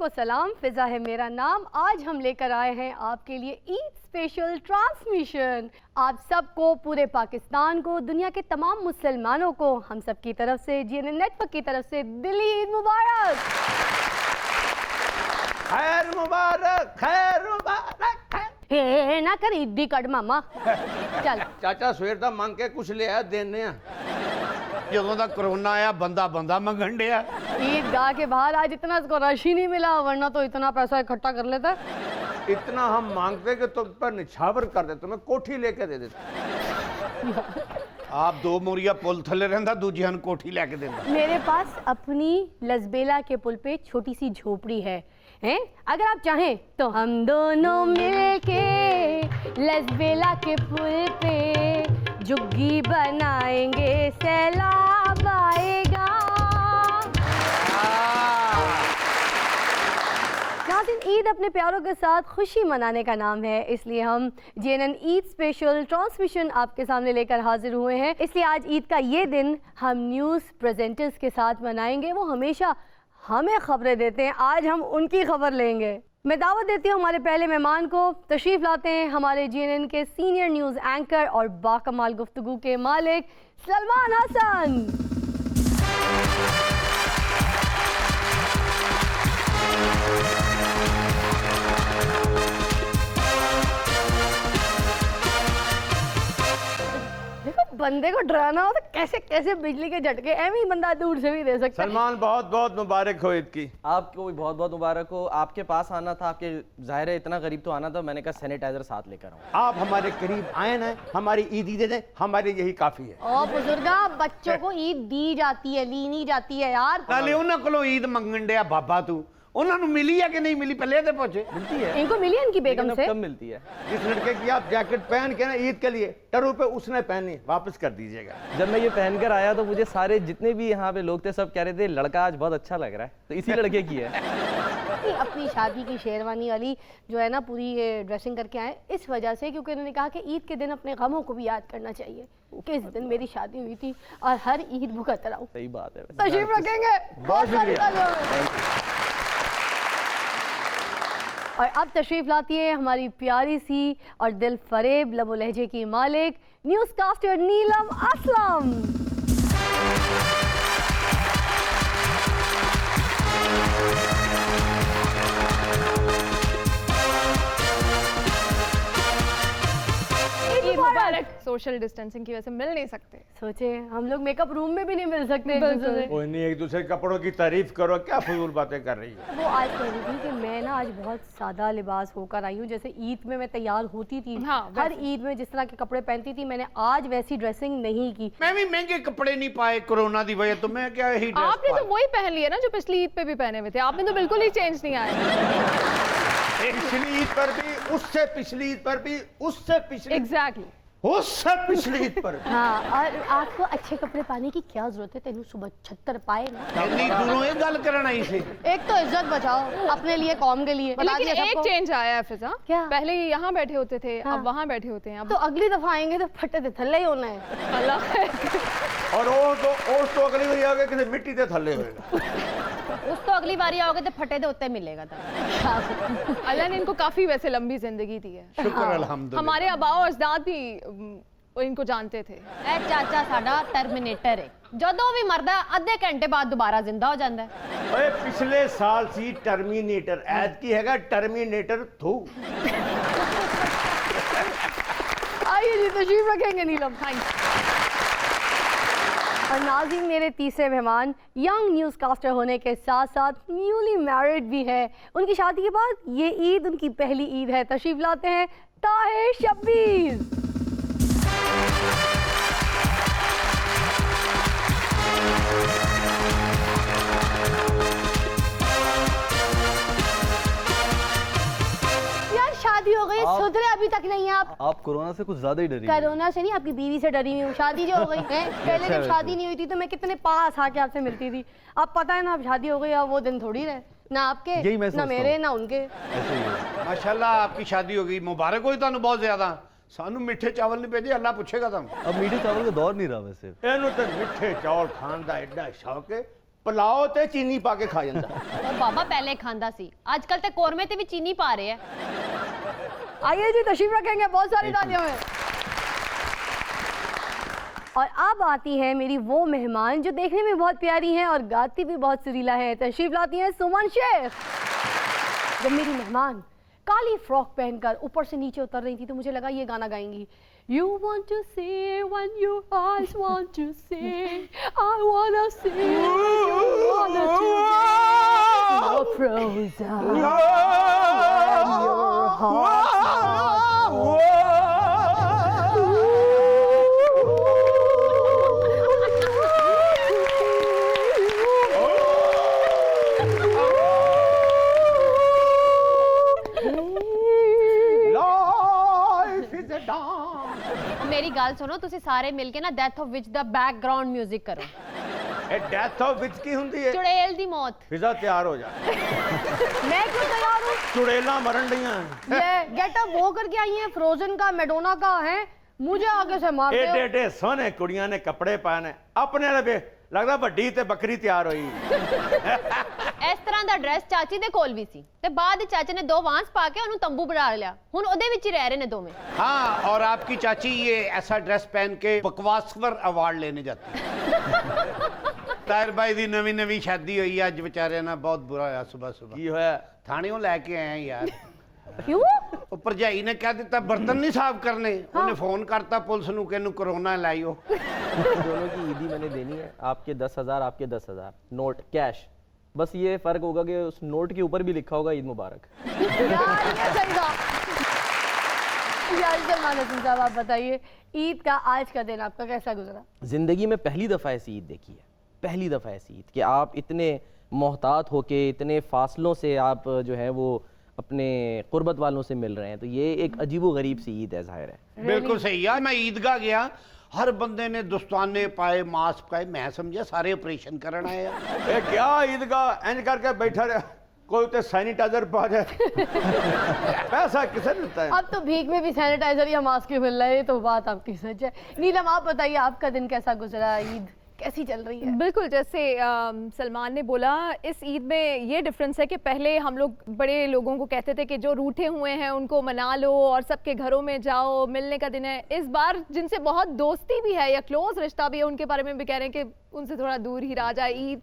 को सलाम, फिजा है मेरा नाम। आज हम लेकर आए हैं आपके लिए ईद स्पेशल ट्रांसमिशन। आप सबको, पूरे पाकिस्तान को, दुनिया के तमाम मुसलमानों को हम सब की तरफ से, जीएनएन नेटवर्क की तरफ से दिली ईद मुबारक। खैर मुबारक, खैर मुबारक। हे ना कर ईदी कट मामा। चल चाचा सवेर दा मंग के कुछ लिया देने आ। ਜਦੋਂ ਦਾ कोरोना आया बंदा बंदा मंगन दिया। ईदगाह के बाहर आज इतना इसको रश ही नहीं मिला, वरना तो इतना पैसा इकट्ठा कर लेता। इतना हम मांगते कि तुम पर निछावर कर देते, तुम्हें कोठी लेके दे देते। आप दो मोरिया पुल थले रहंदा, दूजियां नु कोठी लेके देंदा। मेरे पास अपनी लसबेला के पुल पे छोटी सी झोपड़ी है, हैं? अगर आप चाहें तो हम दोनों मिलके लसबेला के पुल पे जुग्गी बनाएंगे, सैलाब आएगा। नाज़रीन, ईद अपने प्यारों के साथ खुशी मनाने का नाम है, इसलिए हम जीएनएन ईद स्पेशल ट्रांसमिशन आपके सामने लेकर हाजिर हुए हैं। इसलिए आज ईद का ये दिन हम न्यूज़ प्रेजेंटर्स के साथ मनाएंगे। वो हमेशा हमें खबरें देते हैं, आज हम उनकी खबर लेंगे। मैं दावत देती हूँ हमारे पहले मेहमान को। तशरीफ़ लाते हैं हमारे जीएनएन के सीनियर न्यूज़ एंकर और बाकमाल गुफ्तगू के मालिक सलमान हसन। बंदे को डराना हो तो कैसे कैसे बिजली के झटके एवं ही बंदा दूर से भी दे सकता है। सलमान, बहुत बहुत मुबारक हो ईद की। आपको भी बहुत बहुत मुबारक हो। आपके पास आना था, आपके जाहिर है इतना करीब तो आना था, मैंने कहा सैनिटाइजर साथ लेकर आऊं। आप हमारे करीब आए ना, हमारी ईद दे दें, हमारे यही काफी है। ओ बुजुर्गा, बच्चों को ईद दी जाती है, ली नहीं जाती है यार। नाले उन्हां कोलों ईद मंगन दिया बाबा तू, उन्हां नु मिली है कि नहीं मिली पहले ते पूछे। मिलती है, इनको मिली है इनकी बेगम से? कब मिलती है? जिस लड़के की आप जैकेट पहन के ना ईद के लिए टरू पे उसने पहनी, वापस कर दीजिएगा। जब मैं ये पहन कर आया तो मुझे सारे जितने भी यहाँ पे लोग थे सब कह रहे थे लड़का आज बहुत अच्छा लग रहा है, तो इसी लड़के की है। अपनी शादी की शेरवानी वाली जो है ना पूरी ड्रेसिंग करके आए इस वजह से, क्योंकि उन्होंने कहा कि ईद के दिन अपने गमों को भी याद करना चाहिए कि इस दिन मेरी शादी हुई थी और हर ईद भुगत रहा हूँ। सही बात है। तशरीफ रखेंगे, बहुत शुक्रिया। और अब तशरीफ लाती है हमारी प्यारी सी और दिल फरेब लबो लहजे की मालिक न्यूज़ कास्टर नीलम असलम। मुबारक। सोशल डिस्टेंसिंग की वजह से मिल नहीं सकते। सोचे हम लोग मेकअप रूम में भी नहीं मिल सकते एक दूसरे से। कोई नहीं, एक दूसरे कपड़ों की तारीफ करो, क्या फजूल बातें कर रही है। वो आज कह रही थी कि मैं ना आज बहुत सादा लिबास होकर आई हूँ, जैसे ईद में मैं तैयार होती थी, हाँ, हर ईद में जिस तरह के कपड़े पहनती थी, मैंने आज वैसी ड्रेसिंग नहीं की। मैं भी महंगे कपड़े नहीं पाए कोरोना की वजह, तो मैं क्या यही ड्रेस आपने तो वही पहन लिया ना जो पिछली ईद पे भी पहने हुए थे, आपने तो बिल्कुल ही चेंज नहीं आया। पिछली ईद पर भी, उससे पिछली ईद पर भी, उससे पिछली, एग्जैक्टली उससे पिछली ईद पर भी। हाँ, और आपको अच्छे कपड़े पाने की क्या जरूरत है, तेनू सुबह 76 पाए ना। इतनी दूरों ये गल करना ही से। एक तो इज्जत बचाओ अपने लिए, कौम के लिए। बता लेकिन दिया एक सबको। चेंज आया है फिजा। क्या? पहले ये यहाँ बैठे होते थे, हाँ। अब वहाँ बैठे होते हैं। अब तो अगली दफा आएंगे तो फटे थे थल्ले ही होना है। अल्लाह और वो तो अगली बार आगे किसी मिट्टी के थल्ले होएगा। उस तो अगली बारी आओगे तो फटे तो उत्ते मिलेगा। अल्लाह ने इनको काफी वैसे लंबी जिंदगी दी है। शुक्र अल्हम्दुलिल्लाह। हमारे आबाओ अजदाद भी इनको जानते थे। ए चाचा साडा टर्मिनेटर है, जदों भी मरदा आधे घंटे बाद दोबारा जिंदा हो जाता है। ओए पिछले साल सी टर्मिनेटर, ऐद की हैगा टर्मिनेटर थू। आइए जी, तशरीफ रखेंगे नीलम। और नाज़रीन, मेरे तीसरे मेहमान यंग न्यूज़ कास्टर होने के साथ साथ न्यूली मैरिड भी है। उनकी शादी के बाद ये ईद उनकी पहली ईद है। तशरीफ लाते हैं ताहिर शब्बीर। यार शादी हो गई, सुधरे अभी तक नहीं है आप कोरोना से कुछ ज्यादा ही डरी। कोरोना से नहीं, आपकी बीवी से डरी हुई हूँ। शादी जो हो गई है, पहले जब शादी नहीं हुई थी तो मैं कितने पास आके आपसे मिलती थी। अब पता है ना, अब शादी हो गई, अब वो दिन थोड़ी रहे, ना आपके ना मेरे ना उनके। माशाल्लाह आपकी शादी हो गई, मुबारक हो तुहानू बहुत ज्यादा। सानू मीठे चावल नहीं भेजे, अल्लाह पूछेगा तुम। अब मीठे चावल का दौर नहीं रहा वैसे। एनू तो मीठे चावल खान का एडा शौक है, पुलाव ते चीनी पा के खा जाता ਉਹ ਬਾਬਾ ਪਹਿਲੇ ਖਾਂਦਾ ਸੀ ਅੱਜ ਕੱਲ ਤੇ ਕੋਰਮੇ ਤੇ ਵੀ ਚੀਨੀ ਪਾ ਰਹੇ ਆ आइए जी तशरीफ रखेंगे, बहुत सारी तालियां हैं। और अब आती है मेरी वो मेहमान जो देखने में बहुत प्यारी हैं और गाती भी बहुत सुरीला है। तशरीफ लाती हैं सुमन शेख। जब मेरी मेहमान काली फ्रॉक पहनकर ऊपर से नीचे उतर रही थी तो मुझे लगा ये गाना गाएंगी। You want to see when your eyes want to see, I wanna see, you wanna to be, you're frozen, and your heart Life is a dance ਮੇਰੀ ਗੱਲ ਸੁਣੋ ਤੁਸੀਂ ਸਾਰੇ ਮਿਲ ਕੇ ਨਾ ਡੈਥ ਆਫ ਵਿਚ ਦਾ ਬੈਕਗ੍ਰਾਉਂਡ 뮤직 ਕਰੋ ਇਹ ਡੈਥ ਆਫ ਵਿੱਚ ਕੀ ਹੁੰਦੀ ਹੈ ਚੁੜੇਲ ਦੀ ਮੌਤ ਫਿਜ਼ਾ ਤਿਆਰ ਹੋ ਜਾ मैं क्यों तैयार हूँ? चुड़ैला मरण ਡੀਆਂ ये गेटअप वो करके आई है, फ्रोजन का मैडोना का है, मुझे आगे से मारते हो। ਏਡੇ ਏਡੇ ਸੋਹਣੇ ਕੁੜੀਆਂ ਨੇ ਕੱਪੜੇ ਪਾਏ ਨੇ ਆਪਣੇ ਵਾਲੇ ਵੇ ਲੱਗਦਾ ਵੱਡੀ ਤੇ ਬੱਕਰੀ ਤਿਆਰ ਹੋਈ ਇਸ ਤਰ੍ਹਾਂ ਦਾ ਡਰੈਸ ਚਾਚੀ ਦੇ ਕੋਲ ਵੀ ਸੀ ਤੇ ਬਾਅਦ ਵਿੱਚ ਚਾਚੇ ਨੇ ਦੋ ਵਾਂਸ ਪਾ ਕੇ ਉਹਨੂੰ ਤੰਬੂ ਬਣਾ ਲਿਆ ਹੁਣ ਉਹਦੇ ਵਿੱਚ ਹੀ ਰਹਿ ਰਹੇ ਨੇ ਦੋਵੇਂ हाँ और आपकी चाची ये ऐसा ड्रेस पहन के बकवासवर अवार्ड लेने जाती है ताहिर भाई दी नवी नवी शादी हुई अज बेचारे ना बहुत बुरा होया सुबह सुबह ਕੀ ਹੋਇਆ थाने लैके आए हैं यार क्यों? ਉਹ ਭਰਜਾਈ ਨੇ ਕਹਿ ਦਿੱਤਾ ਬਰਤਨ ਨਹੀਂ ਸਾਫ਼ ਕਰਨੇ ਉਹਨੇ ਫੋਨ ਕਰਤਾ ਪੁਲਿਸ ਨੂੰ ਕਿ ਇਹਨੂੰ ਕੋਰੋਨਾ ਲਾਈਓ दोनों की ईदी मैंने देनी है, आपके 10,000 आपके 10,000 नोट कैश। बस ये फर्क होगा कि उस नोट के ऊपर भी लिखा होगा ईद मुबारक। यार ये सही था। यार सलमान हसन साहब आप बताइए ईद का आज का दिन आपका कैसा गुजरा? ज़िंदगी में पहली दफ़ा ऐसी ईद देखी है, पहली दफ़ा ऐसी ईद कि आप इतने मोहतात होके इतने फासलों से आप जो है वो अपने कुर्बत वालों से मिल रहे हैं, तो ये एक अजीबो गरीब सी ईद है, ज़ाहिर है। बिल्कुल सही यार मैं ईदगाह गया हर बंदे ने दस्ताने पाए मास्क पाए मैं समझा सारे ऑपरेशन करना है यार ਇਹ ਕਿਆ ਈਦਗਾਹ ਇੰਜ ਕਰਕੇ ਬੈਠਾ ਰਿਹਾ कोई तो सैनिटाइजर पा जाए पैसा किसे देता है अब तो भीख में भी सैनिटाइजर या मास्क ही मिल रहा है, ये तो बात आपकी सच है। नीलम आप बताइए आपका दिन कैसा गुजरा, ईद कैसी चल रही है? बिल्कुल जैसे सलमान ने बोला इस ईद में ये डिफरेंस है कि पहले हम लोग बड़े लोगों को कहते थे कि जो रूठे हुए हैं उनको मना लो और सबके घरों में जाओ, मिलने का दिन है। इस बार जिनसे बहुत दोस्ती भी है या क्लोज रिश्ता भी है उनके बारे में भी कह रहे हैं कि उनसे थोड़ा दूर ही रहा जाए, ईद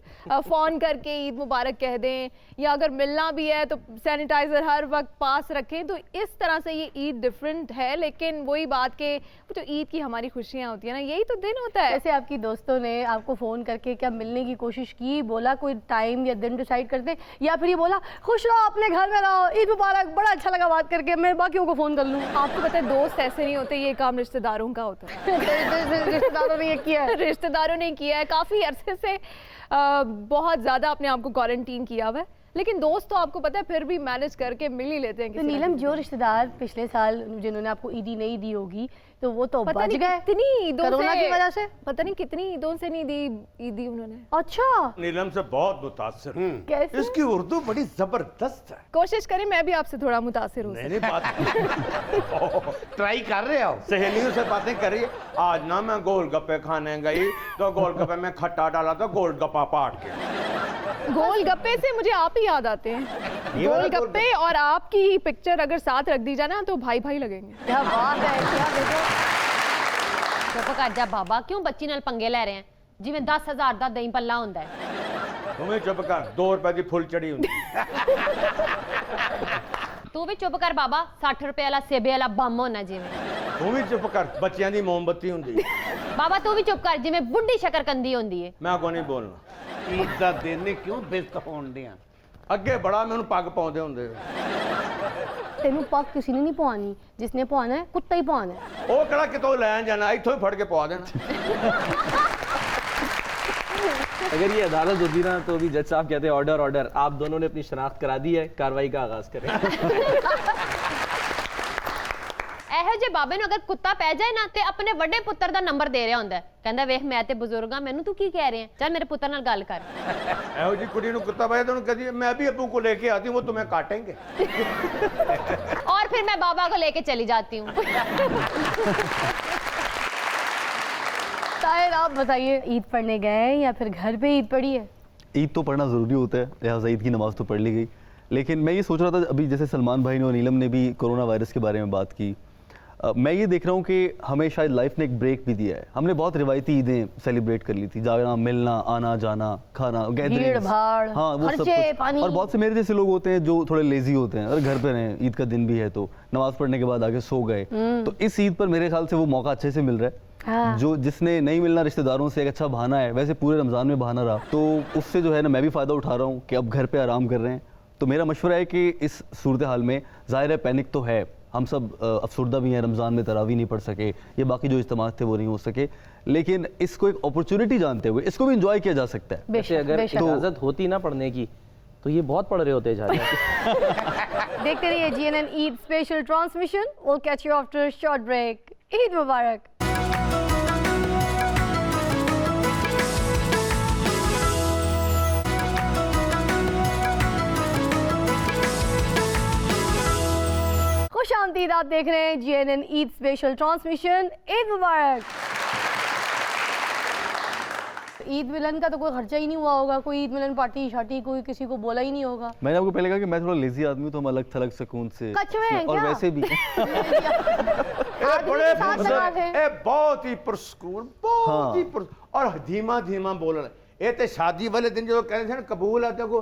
फ़ोन करके ईद मुबारक कह दें या अगर मिलना भी है तो सैनिटाइज़र हर वक्त पास रखें। तो इस तरह से ये ईद डिफरेंट है, लेकिन वही बात के जो ईद की हमारी खुशियाँ होती है ना यही तो दिन होता है। ऐसे आपकी दोस्तों ने आपको फ़ोन करके क्या मिलने की कोशिश की, बोला कोई टाइम या दिन डिसाइड करते, या फिर ये बोला खुश रहो अपने घर में रहो, ईद मुबारक, बड़ा अच्छा लगा बात करके, मैं बाकियों को फ़ोन कर लूँ? आपको पता है दोस्त ऐसे नहीं होते, ये काम रिश्तेदारों का होता है। रिश्तेदारों ने ये किया है? रिश्तेदारों ने किया है, काफ़ी अरसे से बहुत ज़्यादा अपने आप को क्वारंटीन किया हुआ है, लेकिन दोस्त तो आपको पता है फिर भी मैनेज करके मिल ही लेते हैं। तो किसी ना नीलम किसी जो रिश्तेदार पिछले साल जिन्होंने आपको ईदी नहीं दी होगी तो वो तो पता बच नहीं गए कितनी ईदों कोरोना से, की वजह से। पता नहीं कितनी ईदों से नहीं दी ईदी उन्होंने। अच्छा नीलम से बहुत मुतासिर कैसे? इसकी उर्दू बड़ी जबरदस्त है कोशिश करें मैं भी आपसे थोड़ा मुतासिर हूँ। मैंने बात ट्राई कर रहे हो सहेलियों से बातें करी आज ना मैं गोलगप्पे खाने गई तो गोलगप्पे में खट्टा डाला तो गोलगप्पा पाट के गोलगप्पे से मुझे आप ही याद आते हैं। ये वाला गोलगप्पे और आपकी पिक्चर अगर साथ रख दी जाए ना तो भाई भाई लगेंगे। क्या बात है, क्या देखो ਚੁੱਪ ਕਰ ਜਾ ਬਾਬਾ ਕਿਉਂ ਬੱਚੀ ਨਾਲ ਪੰਗੇ ਲੈ ਰਹੇ ਆ ਜਿਵੇਂ 10,000 ਦਾ ਦਹੀਂ ਪੱਲਾ ਹੁੰਦਾ ਹੈ तुम्हें चुप कर 2 रुपए की फुल चढ़ी हुई ਤੂੰ ਵੀ ਚੁੱਪ ਕਰ ਬਾਬਾ 60 ਰੁਪਏ ਵਾਲਾ ਸੇਬੇ ਵਾਲਾ ਬੰਮ ਹੋਣਾ ਜਿਵੇਂ तू भी चुप कर बच्चियां दी मोमबत्ती हुंदी ਬਾਬਾ ਤੂੰ ਵੀ ਚੁੱਪ ਕਰ ਜਿਵੇਂ ਬੁੱਢੀ ਸ਼ਕਰਕੰਦੀ ਹੁੰਦੀ ਹੈ मैं को नहीं बोलना ईद का दिन ने क्यों बेइज्जत होण दिया ਅੱਗੇ ਬੜਾ ਮੈਨੂੰ ਪੱਗ ਪਾਉਂਦੇ ਹੁੰਦੇ तेनू पग किसी ने नहीं पवानी, जिसने पवाना है कुत्ता ही पवाना है। ਉਹ ਕਿਹੜਾ ਕਿਤੋਂ ਲੈਣ ਜਾਣਾ ਇੱਥੋਂ ਹੀ ਫੜ ਕੇ ਪਵਾ ਦੇਣਾ अगर ये अदालत होती ना तो भी जज साहब कहते ऑर्डर ऑर्डर, आप दोनों ने अपनी शनाख्त करा दी है, कार्रवाई का आगाज करें। ਇਹੋ ਜਿਹੇ ਬਾਬੇ ਨੂੰ ਅਗਰ ਕੁੱਤਾ ਪੈ ਜਾਏ ਨਾ ਤੇ ਆਪਣੇ ਵੱਡੇ ਪੁੱਤਰ ਦਾ ਨੰਬਰ ਦੇ ਰਿਹਾ ਹੁੰਦਾ ਕਹਿੰਦਾ ਵੇਖ ਮੈਂ ਤੇ ਬਜ਼ੁਰਗ ਆ ਮੈਨੂੰ ਤੂੰ ਕੀ ਕਹਿ ਰਿਹਾ ਚੱਲ ਮੇਰੇ ਪੁੱਤਰ ਨਾਲ ਗੱਲ ਕਰ ਇਹੋ ਜੀ ਕੁੜੀ ਨੂੰ ਕੁੱਤਾ ਪਾਇਆ ਤਾਂ ਉਹਨੂੰ ਕਹਦੀ ਮੈਂ ਵੀ अबू को लेके आती हूँ वो तुम्हें काटेंगे और फिर मैं बाबा को लेके चली जाती हूँ ताहिर आप बताइए ईद पढ़ने गए या फिर घर पे ईद पढ़ी है? ईद तो पढ़ना ज़रूरी होता है, लिहाजा ईद की नमाज़ तो पढ़ ली गई। लेकिन मैं ये सोच रहा था, अभी जैसे सलमान भाई ने और नीलम ने भी कोरोना वायरस के बारे में बात की, मैं ये देख रहा हूँ कि हमें शायद लाइफ ने एक ब्रेक भी दिया है। हमने बहुत रिवायती ईदें सेलिब्रेट कर ली थी, जाना, मिलना, आना जाना, खाना, गैदरिंग्स, भीड़-भाड़, हाँ वो सब खर्चे, कुछ। पानी। और बहुत से मेरे जैसे लोग होते हैं जो थोड़े लेजी होते हैं, अरे घर पे रहें, ईद का दिन भी है तो नमाज पढ़ने के बाद आके सो गए। तो इस ईद पर मेरे ख्याल से वो मौका अच्छे से मिल रहा है। हाँ। जो जिसने नहीं मिलना रिश्तेदारों से एक अच्छा बहाना है, वैसे पूरे रमज़ान में बहाना रहा, तो उससे जो है ना मैं भी फ़ायदा उठा रहा हूँ कि अब घर पे आराम कर रहे हैं। तो मेरा मशवरा है कि इस सूरत हाल में ज़ाहिर है पैनिक तो है, हम सब अफसरदा भी हैं, रमज़ान में तरावी नहीं पढ़ सके, ये बाकी जो इज्तिमा थे वो नहीं हो सके, लेकिन इसको एक अपॉर्चुनिटी जानते हुए इसको भी इंजॉय किया जा सकता है। वैसे अगर बेशक। इजाज़त होती ना पढ़ने की तो ये बहुत पढ़ रहे होते जा रहे हैं। देखते रहिए GNN Eid special transmission. We'll catch you after a short break. Eid मुबारक। खुश आमदीद, आप देख रहे हैं GNN Eid special transmission. Eid मुबारक। ईद मिलन का तो कोई खर्चा ही नहीं हुआ होगा, कोई ईद मिलन पार्टी शार्टी कोई किसी को बोला ही नहीं होगा। मैंने आपको पहले कहा कि मैं थोड़ा लेजी आदमी हूँ, तो हम अलग थलग सुकून से कच्छ में हैं और क्या? वैसे भी बड़े साथ बुजुर्ग, लगा थे। बहुत ही पुरस्कून, बहुत हाँ। ही और धीमा धीमा बोलना। ये तो शादी वाले दिन जो कहते थे ना कबूल आते को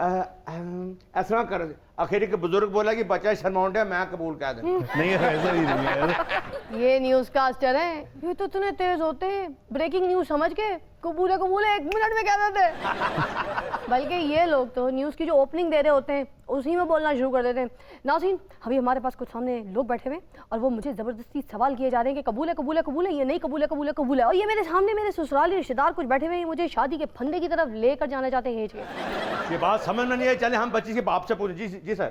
ऐसा कर, आखिर के बुजुर्ग बोला कि बच्चा शर्माउंड है, मैं कबूल कह दे। नहीं ऐसा ही नहीं है। ये न्यूज कास्टर है, ये तो इतने तेज होते हैं, ब्रेकिंग न्यूज समझ के कबूले कबूले 1 मिनट में कह देते। बल्कि ये लोग तो न्यूज की जो ओपनिंग दे रहे होते हैं उसी में बोलना शुरू कर देते हैं। नाज़रीन, अभी हमारे पास कुछ सामने लोग बैठे हुए हैं और वो मुझे जबरदस्ती सवाल किए जा रहे हैं कि कबूल है कबूल है कबूल है, ये नहीं कबूल है कबूल है कबूल है। और ये मेरे सामने मेरे ससुराली रिश्तेदार कुछ बैठे हुए हैं, मुझे शादी के फंदे की तरफ लेकर जाना चाहते हैं। ये बात समझ में नहीं आई, चले हम बच्ची के बाप से पूछे। जी सर।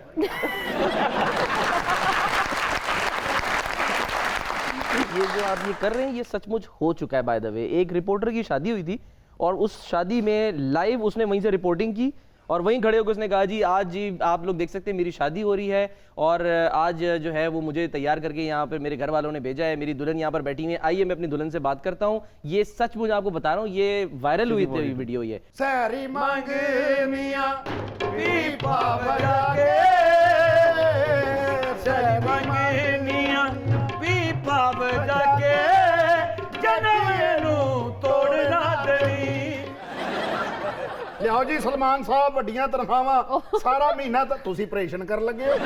ये जो आप ये कर रहे हैं ये सचमुच हो चुका है। बाय द वे, एक रिपोर्टर की शादी हुई थी और उस शादी में लाइव उसने वहीं से रिपोर्टिंग की और वहीं खड़े होकर उसने कहा जी आज जी आप लोग देख सकते हैं मेरी शादी हो रही है और आज जो है वो मुझे तैयार करके यहाँ पे मेरे घर वालों ने भेजा है, मेरी दुल्हन यहाँ पर बैठी हुई है, आइए मैं अपनी दुल्हन से बात करता हूँ। ये सचमुच आपको बता रहा हूँ, ये वायरल हुई थी वीडियो। ये सारी मांगे मियां पीपा बजा के, सारी मांगे मियां पीपा बजा के, जन्म नू तोड़ना दरी। ਲਿਆਓ ਜੀ ਸਲਮਾਨ ਸਾਹਿਬ, ਵੱਡੀਆਂ ਤਨਖਾਹਾਂ, ਸਾਰਾ ਮਹੀਨਾ ਤਾਂ ਤੁਸੀਂ ਆਪਰੇਸ਼ਨ ਕਰਨ ਲੱਗੇ ਹੋ।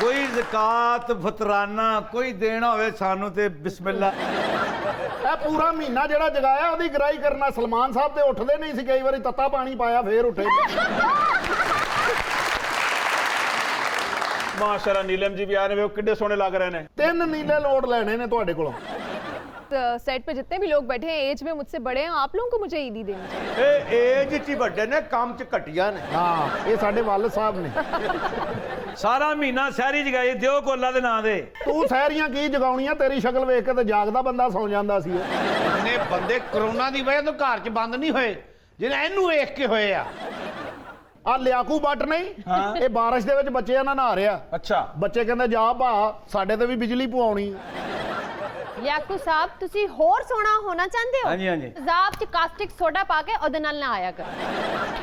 ਕੋਈ ਜ਼ਕਾਤ ਫਤਰਾਨਾ ਕੋਈ ਦੇਣਾ ਹੋਵੇ ਸਾਨੂੰ ਤੇ ਬਿਸਮਿਲ੍ਲਾ। ਇਹ ਪੂਰਾ ਮਹੀਨਾ ਜਿਹੜਾ ਜਗਾਇਆ ਉਹਦੀ ਗਰਾਈ ਕਰਨਾ। ਸਲਮਾਨ ਸਾਹਿਬ ਤੇ ਉੱਠਦੇ ਨਹੀਂ ਸੀ, ਕਈ ਵਾਰੀ ਤੱਤਾ ਪਾਣੀ ਪਾਇਆ ਫੇਰ ਉੱਠੇ। ਮਾਸ਼ਾਅੱਲਾ ਨੀਲਮ ਜੀ ਵੀ ਆ ਰਹੇ ਹੋ, ਕਿੱਡੇ ਸੋਹਣੇ ਲੱਗ ਰਹੇ ਨੇ। 3 ਨੀਲੇ ਲੋਡ ਲੈਣੇ ਨੇ ਤੁਹਾਡੇ ਕੋਲੋਂ। सेट पे जितने भी लोग बैठे हैं एज में मुझसे बड़े हैं, आप लोगों को मुझे ईदी देनी चाहिए। एज च ਵੱਡੇ ਨੇ, ਕੰਮ ਚ ਘਟੀਆਂ ਨੇ। ਹਾਂ, ਇਹ ਸਾਡੇ ਵਾਲਦ ਸਾਹਿਬ ਨੇ। ਸਾਰਾ ਮਹੀਨਾ ਸਹਿਰੀ ਜਗਾਈ ਦਿਓ ਕੋਲਾ ਦੇ ਨਾਂ ਦੇ। ਤੂੰ ਸਹਿਰੀਆਂ ਕੀ ਜਗਾਉਣੀਆਂ, ਤੇਰੀ ਸ਼ਕਲ ਵੇਖ ਕੇ ਤੇ ਜਾਗਦਾ ਬੰਦਾ ਸੌ ਜਾਂਦਾ ਸੀ। ਇੰਨੇ ਬੰਦੇ ਕਰੋਨਾ ਦੀ ਵਜ੍ਹਾ ਤੋਂ ਘਰ 'ਚ ਬੰਦ ਨਹੀਂ ਹੋਏ ਜਿਹਨੇ ਇਹਨੂੰ ਵੇਖ ਕੇ ਹੋਏ ਆ। ਆ ਲਿਆਕੂ ਬੱਟ ਨਹੀਂ, ਇਹ ਬਾਰਿਸ਼ ਦੇ ਵਿੱਚ ਬੱਚਿਆਂ ਨਾਲ ਨਹਾ ਰਿਹਾ। ਅੱਛਾ, ਬੱਚੇ ਕਹਿੰਦੇ ਜਾ ਭਾ ਸਾਡੇ ਤੇ ਵੀ ਬਿਜਲੀ ਪਵਾਉਣੀ। ਲਿਆਕੂ ਸਾਹਿਬ ਤੁਸੀਂ ਹੋਰ ਸੋਹਣਾ ਹੋਣਾ ਚਾਹੁੰਦੇ ਹੋ? ਹਾਂਜੀ, ਹਾਂਜੀ। ਤੇਜ਼ਾਬ ਚ ਕਾਸਟਿਕ ਸੋਡਾ ਪਾ ਕੇ ਉਹਦੇ ਨਾਲ ਨਾ ਆਇਆ ਕਰੋ।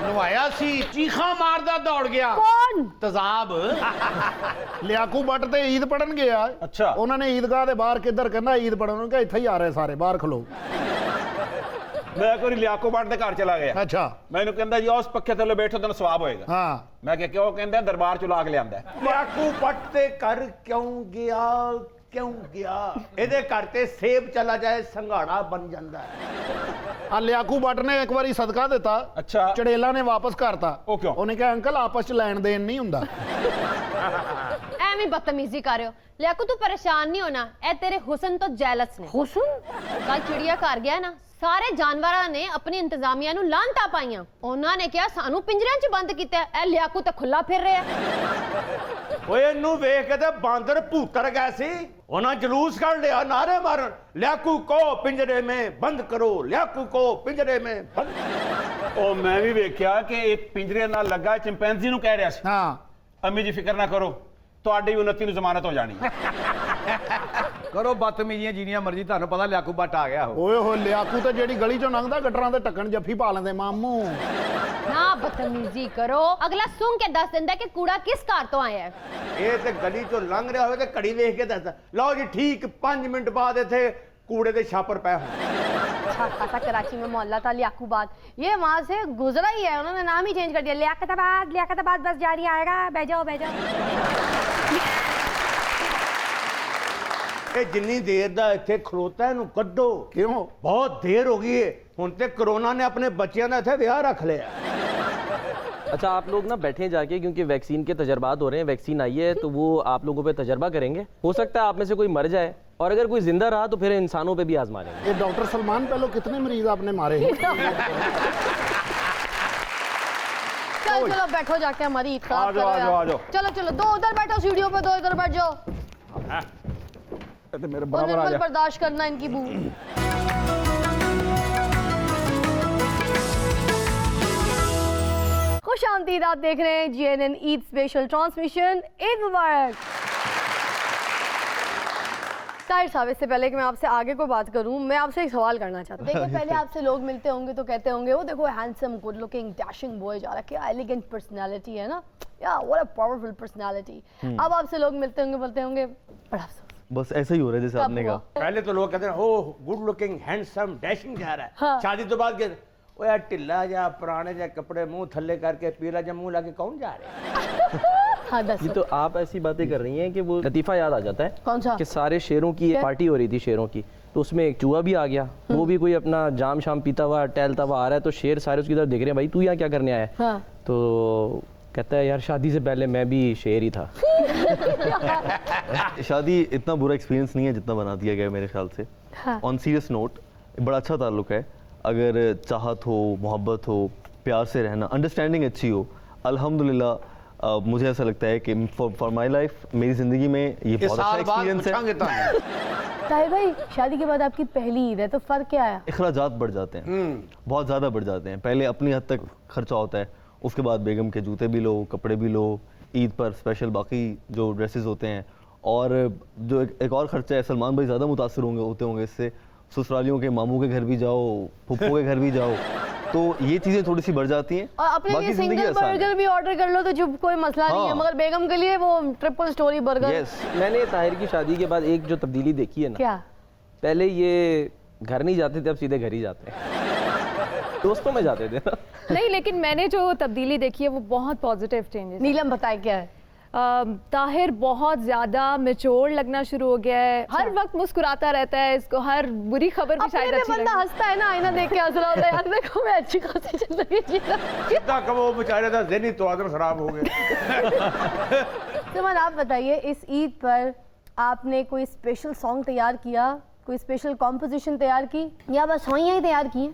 ਨਵਾਇਆ ਸੀ, ਚੀਖਾਂ ਮਾਰਦਾ ਦੌੜ ਗਿਆ। कौन? ਤਜ਼ਾਬ ਲਿਆਕੂ ਬੱਟ ਤੇ ਈਦ ਪੜਨ ਗਿਆ। ਅੱਛਾ। ਉਹਨਾਂ ਨੇ ਈਦਗਾਹ ਦੇ ਬਾਹਰ ਕਿੱਧਰ ਕਹਿੰਦਾ ਈਦ ਪੜਨ ਨੂੰ, ਕਿ ਇੱਥੇ ਹੀ ਆ ਰਹੇ ਸਾਰੇ ਬਾਹਰ ਖਲੋ। ਮੈਂ ਕੋਈ ਲਿਆਕੋ ਬਾਟ ਦੇ ਘਰ ਚਲਾ ਗਿਆ। ਅੱਛਾ। ਮੈਨੂੰ ਕਹਿੰਦਾ ਜੀ ਉਸ ਪੱਖੇ ਥੱਲੇ ਬੈਠੋ ਤੈਨੂੰ ਸਵਾਬ ਹੋਏਗਾ। ਹਾਂ। ਮੈਂ ਕਿਹਾ ਕਿਉਂ? ਕਹਿੰਦਾ ਦਰਬਾਰ ਚੋਂ ਲਾ ਕੇ ਲਿਆਂਦਾ। ਲਿਆਕੂ ਪੱਟ ਤੇ ਕਰ ਕਿਉਂ ਗਿਆ, ਕਿਉਂ ਗਿਆ? ਇਹਦੇ ਘਰ ਤੇ ਸੇਬ ਚਲਾ ਜਾਏ ਸੰਘਾੜਾ ਬਣ ਜਾਂਦਾ ਹੈ। ਆ ਲਿਆਕੂ ਬੱਟ ਨੇ ਇੱਕ ਵਾਰੀ ਸਦਕਾ ਦਿੱਤਾ। ਅੱਛਾ। ਚੜੇਲਾ ਨੇ ਵਾਪਸ ਕਰਤਾ। ਉਹ ਕਿਉਂ? ਉਹਨੇ ਕਿਹਾ ਅੰਕਲ ਆਪਸ ਚ ਲੈਣ ਦੇਣ ਨਹੀਂ ਹੁੰਦਾ। ਐਵੇਂ ਬਦਤਮੀਜ਼ੀ ਕਰ ਰਹੇ ਹੋ। ਲਿਆਕੂ ਤੂੰ ਪਰੇਸ਼ਾਨ ਨਹੀਂ ਹੋਣਾ, ਇਹ ਤੇਰੇ ਹੁਸਨ ਤੋਂ ਜੈਲਸ ਨੇ। हुस्न? ਕੱਲ ਚਿੜੀਆ ਘਰ ਗਿਆ ਨਾ, ਸਾਰੇ ਜਾਨਵਰਾਂ ਨੇ ਆਪਣੀ ਇੰਤਜ਼ਾਮੀਆ ਨੂੰ ਲਾਂਤਾਂ ਪਾਈਆਂ। ਉਹਨਾਂ ਨੇ ਕਿਹਾ ਸਾਨੂੰ ਪਿੰਜਰਿਆਂ 'ਚ ਬੰਦ ਕੀਤਾ, ਇਹ ਲਿਆਕੂ ਤਾਂ ਖੁੱਲਾ ਫਿਰ ਰਿਹਾ। ਓਏ ਇਹਨੂੰ ਵੇਖ ਕੇ ਤੇ ਬਾਂਦਰ ਭੂਤਰ ਗਏ ਸੀ। ਉਹਨਾਂ ਜਲੂਸ ਕੱਢ ਲਿਆ, ਨਾਰੇ ਮਾਰਨ, ਲਿਆਕੂ ਕੋ ਪਿੰਜਰੇ ਮੇਂ ਬੰਦ ਕਰੋ, ਲਿਆਕੂ ਕੋ ਪਿੰਜਰੇ ਮੇਂ ਬੰਦ। ਉਹ ਮੈਂ ਵੀ ਵੇਖਿਆ ਕਿ ਇੱਕ ਪਿੰਜਰੇ ਨਾਲ ਲੱਗਾ ਚਿੰਪੈਂਜ਼ੀ ਨੂੰ ਕਹਿ ਰਿਹਾ ਸੀ, ਹਾਂ। ਅੰਮੀ ਜੀ ਫਿਕਰ ਨਾ ਕਰੋ, ਤੁਹਾਡੀ ਵੀ 29 ਨੂੰ ਜ਼ਮਾਨਤ ਹੋ ਜਾਣੀ ਹੈ। ਕਰੋ ਬਦਤਮੀਜ਼ੀਆਂ ਜਿੰਨੀਆਂ ਮਰਜ਼ੀ, ਤੁਹਾਨੂੰ ਪਤਾ ਲਿਆਕੂ ਬੱਟ ਆ ਗਿਆ ਉਹ। ਓਏ ਹੋਏ ਲਿਆਕੂ ਤੇ ਜਿਹੜੀ ਗਲੀ ਚੋਂ ਲੰਘਦਾ ਗਟਰਾਂ ਦੇ ਢੱਕਣ ਜੱਫੀ ਪਾ ਲੈਂਦੇ ਮਾਮੂ। ना बदतमीजी करो, अगला सुन के दस दिंदा कि कूड़ा किस घर तो आया है। ਇਹ ਤੇ ਗਲੀ ਚੋਂ ਲੰਘ ਰਿਹਾ ਹੋਵੇ ਤੇ ਘੜੀ ਵੇਖ ਕੇ ਦੱਸਦਾ, ਲਓ ਜੀ ਠੀਕ 5 ਮਿੰਟ ਬਾਅਦ ਇੱਥੇ कूड़े ਦੇ ਛਾਪਰ ਪਏ ਹੋਣ। अच्छा खासा कराची में मोहल्ला था लियाकूबाद, ये वहाँ से गुजरा ही है, उन्होंने नाम ही चेंज कर दिया, लियाकताबाद बस जा रही आएगा, बह जाओ बह जाओ। ਇਹ ਜਿੰਨੀ ਦੇਰ ਦਾ ਇੱਥੇ ਖਲੋਤਾ ਇਹਨੂੰ ਕੱਢੋ। ਕਿਉਂ? ਬਹੁਤ ਦੇਰ ਹੋ ਗਈ ਹੈ, ਹੁਣ ਤੇ ਕਰੋਨਾ ਨੇ ਆਪਣੇ ਬੱਚਿਆਂ ਦਾ ਇੱਥੇ ਵਿਆਹ ਰੱਖ ਲਿਆ। अच्छा आप लोग ना बैठे जाके, क्योंकि वैक्सीन के तजर्बात हो रहे हैं, वैक्सीन आई है तो वो आप लोगों पे तजर्बा करेंगे। हो सकता है आप में से कोई मर जाए, और अगर कोई जिंदा रहा तो फिर इंसानों पे भी आजमा लेंगे। ये डॉक्टर सलमान पहले कितने मरीज आपने मारे हैं? चलो चलो बैठो जाके, हमारी ईद खराब आ जाओ, करो आ जाओ, आ यार। जाओ। चलो चलो, दो उधर बैठो सीढ़ियों पे, दो इधर बैठ जाओ। तो मेरे और बराबर आ बिल्कुल जा। बर्दाश्त करना इनकी बू। खुश आमदीद, आप देख रहे हैं GNN Eid special transmission. Eid मुबारक। ताहिर साहब, इससे पहले कि मैं आपसे आगे कोई बात करूं, मैं आपसे एक सवाल करना चाहता हूं। देखिए, पहले आपसे लोग मिलते होंगे तो कहते होंगे वो देखो handsome, good looking, dashing boy जा रहा है, क्या एलिगेंट पर्सनालिटी है ना, या व्हाट अ पावरफुल पर्सनालिटी। अब आपसे लोग मिलते होंगे, बोलते होंगे बड़ा अफसोस। बस ऐसा ही हो रहा है जैसे कब आपने हुआ? कहा। पहले तो लोग कहते हैं oh good looking handsome dashing जा रहा है। हाँ। शादी तो बाद कहते ओ यार ढिल्ला जा पुराने जा कपड़े मुंह थल्ले करके पीला जा मुंह लाके कौन जा रहा है। हाँ दस। ये तो आप ऐसी बातें कर रही हैं कि वो लतीफ़ा याद आ जाता है। कौन सा? कि सारे शेरों की क्या? पार्टी हो रही थी शेरों की, तो उसमें एक चूहा भी आ गया, वो भी कोई अपना जाम शाम पीता हुआ टहलता हुआ आ रहा है, तो शेर सारे उसकी तरफ देख रहे हैं, भाई तू यहाँ क्या करने आया है? हाँ। तो कहता है यार शादी से पहले मैं भी शेर ही था। शादी इतना बुरा एक्सपीरियंस नहीं है जितना बना दिया गया है मेरे ख्याल से। हाँ। ऑन सीरियस नोट, बड़ा अच्छा ताल्लुक है, अगर चाहत हो, मोहब्बत हो, प्यार से रहना, अंडरस्टैंडिंग अच्छी हो, अल्हम्दुलिल्लाह मुझे ऐसा लगता है कि फॉर माई लाइफ, मेरी ज़िंदगी में ये बहुत अच्छा साल बाद एक्सपीरियंस है। पूछांगे तो ताहिर भाई, शादी के बाद आपकी पहली ईद है, तो फर्क क्या आया? अखराजात बढ़ जाते हैं, बहुत ज़्यादा बढ़ जाते हैं। पहले अपनी हद तक खर्चा होता है, उसके बाद बेगम के जूते भी लो, कपड़े भी लो, ईद पर स्पेशल बाकी जो ड्रेसेस होते हैं, और जो एक और खर्चा है, सलमान भाई ज़्यादा मुतासर होते होंगे इससे, ससुरालियों के मामू के घर भी जाओ, फुप्पो के घर भी जाओ, तो ये चीज़ें थोड़ी सी बढ़ जाती हैं। और अपने लिए ज़िंदगी सिंगल आसान है। बर्गर भी ऑर्डर कर लो तो जो कोई मसला नहीं है, हाँ। मगर बेगम के लिए वो ट्रिपल स्टोरी बर्गर। यस, मैंने ताहिर की शादी के बाद एक जो तब्दीली देखी है ना, क्या? पहले ये घर नहीं जाते थे, अब सीधे घर ही जाते हैं। दोस्तों में जाते थे ना। नहीं, लेकिन मैंने जो तब्दीली देखी है वो बहुत पॉजिटिव चेंजेस। नीलम बताए क्या है? ताहिर बहुत ज्यादा मैच्योर लगना शुरू हो गया है, हर वक्त मुस्कुराता रहता है, इसको हर बुरी खबर भी अपने शायद पे अच्छी बंदा लगे। हंसता है ना, आईना देख के हंस रहा होता है, यार देखो मैं अच्छी खासी जिंदगी जी रहा हूं। कितना कब वो बेचारे का ज़हनी तवाज़ुन खराब हो गए। सुमन, आप बताइए, इस ईद पर आपने कोई स्पेशल सॉन्ग तैयार किया, कोई स्पेशल कॉम्पोजिशन तैयार की, या बस सवैयां ही तैयार की?